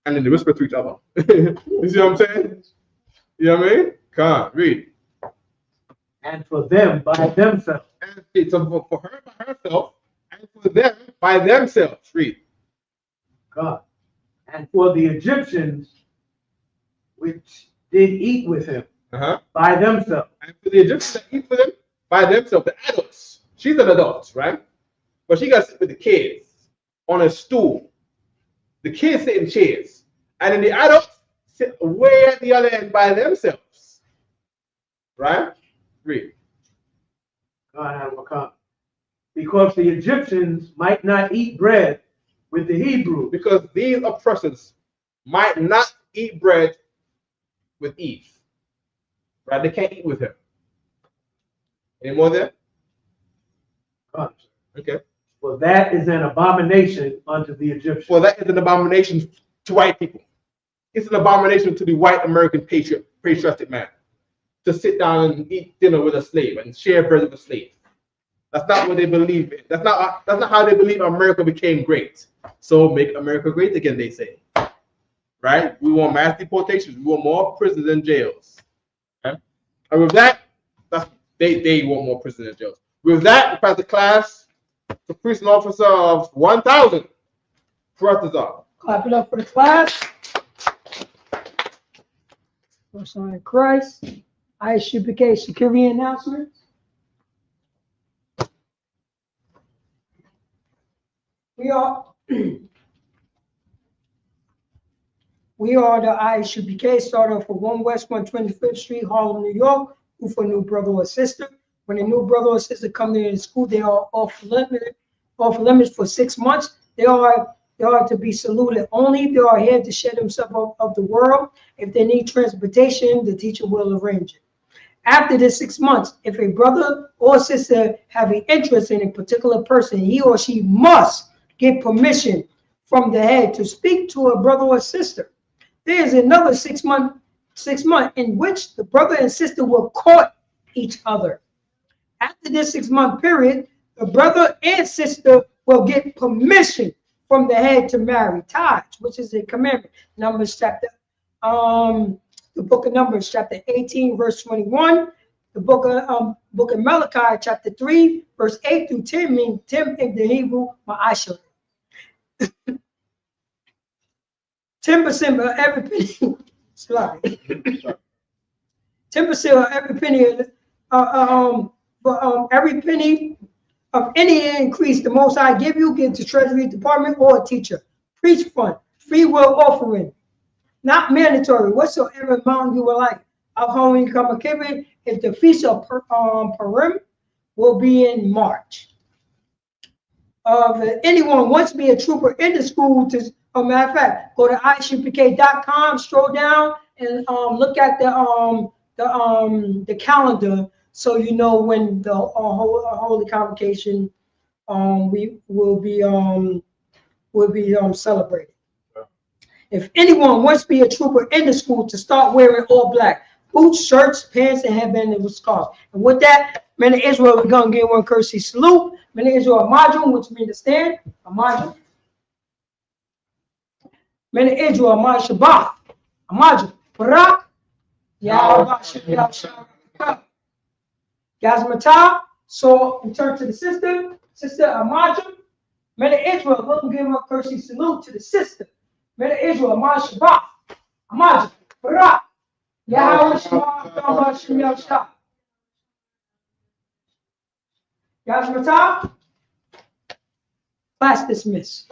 and then they whisper to each other. You see what I'm saying? You know what I mean? Come on, read. And for them by themselves. And so for her by herself, and for them by themselves. Read. God. And for the Egyptians which did eat with him by themselves. And for the Egyptians that eat with him by themselves, the adults. She's an adult, right? But she got to sit with the kids on a stool. The kids sit in chairs. And then the adults sit way at the other end by themselves. Right? Read. Because the Egyptians might not eat bread with the Hebrews. Because these oppressors might not eat bread with Eve. Right? They can't eat with her. Any more there? Okay. For that is an abomination unto the Egyptians. For that is an abomination to white people. It's an abomination to the white American patriotic man to sit down and eat dinner with a slave and share bread with a slave. That's not what they believe in. That's not how they believe America became great. So make America great again, they say. Right? We want mass deportations. We want more prisons and jails. Okay? And with that, they want more prisons and jails. With that, we pass the class to priest and officer of 1,000. Clap it up for the class. First on in Christ. Isupk security announcements. We are the Isupk, starting from 1 West 125th Street, Harlem, New York. Who for a new brother or sister. When a new brother or sister come to the school, they are off limits for 6 months. They are to be saluted only. They are here to shed themselves of the world. If they need transportation, the teacher will arrange it. After the 6 months, if a brother or sister have an interest in a particular person, he or she must get permission from the head to speak to a brother or sister. There is another 6 month in which the brother and sister will court each other. After this 6 month period, the brother and sister will get permission from the head to marry. Tithes, which is a commandment. The book of Numbers, chapter 18, verse 21. The book of Malachi, chapter 3, verse 8 through 10 means 10 in the Hebrew, ma'ashah. 10% of every penny. Sorry. 10% of every penny. Every penny of any increase the Most High give you, give to Treasury Department or a teacher. Preach fund, free will offering, not mandatory, whatsoever amount you would like. Of home income of Kibbe, if the feast of Purim will be in March. If anyone wants to be a trooper in the school, to, matter of fact, go to isupk.com, scroll down, and look at the calendar, so you know when the holy convocation we will be celebrated. If anyone wants to be a trooper in the school, to start wearing all black boots, shirts, pants, and headband and scarves. And with that, men of Israel, we're gonna give one courtesy salute. Men of Israel, Amajum, which means to stand. Amajum. Men of Israel, Amaj Shabbat. Amajum. Barak. Yahweh. Gazmatah. So we turn to the sister. Sister Amajum. Men of Israel, we're gonna give one courtesy salute to the sister. Men of Israel, Amaj Shabbat. Amajum. Barak. Yahweh Shabbat. Gazmatah. Class dismissed.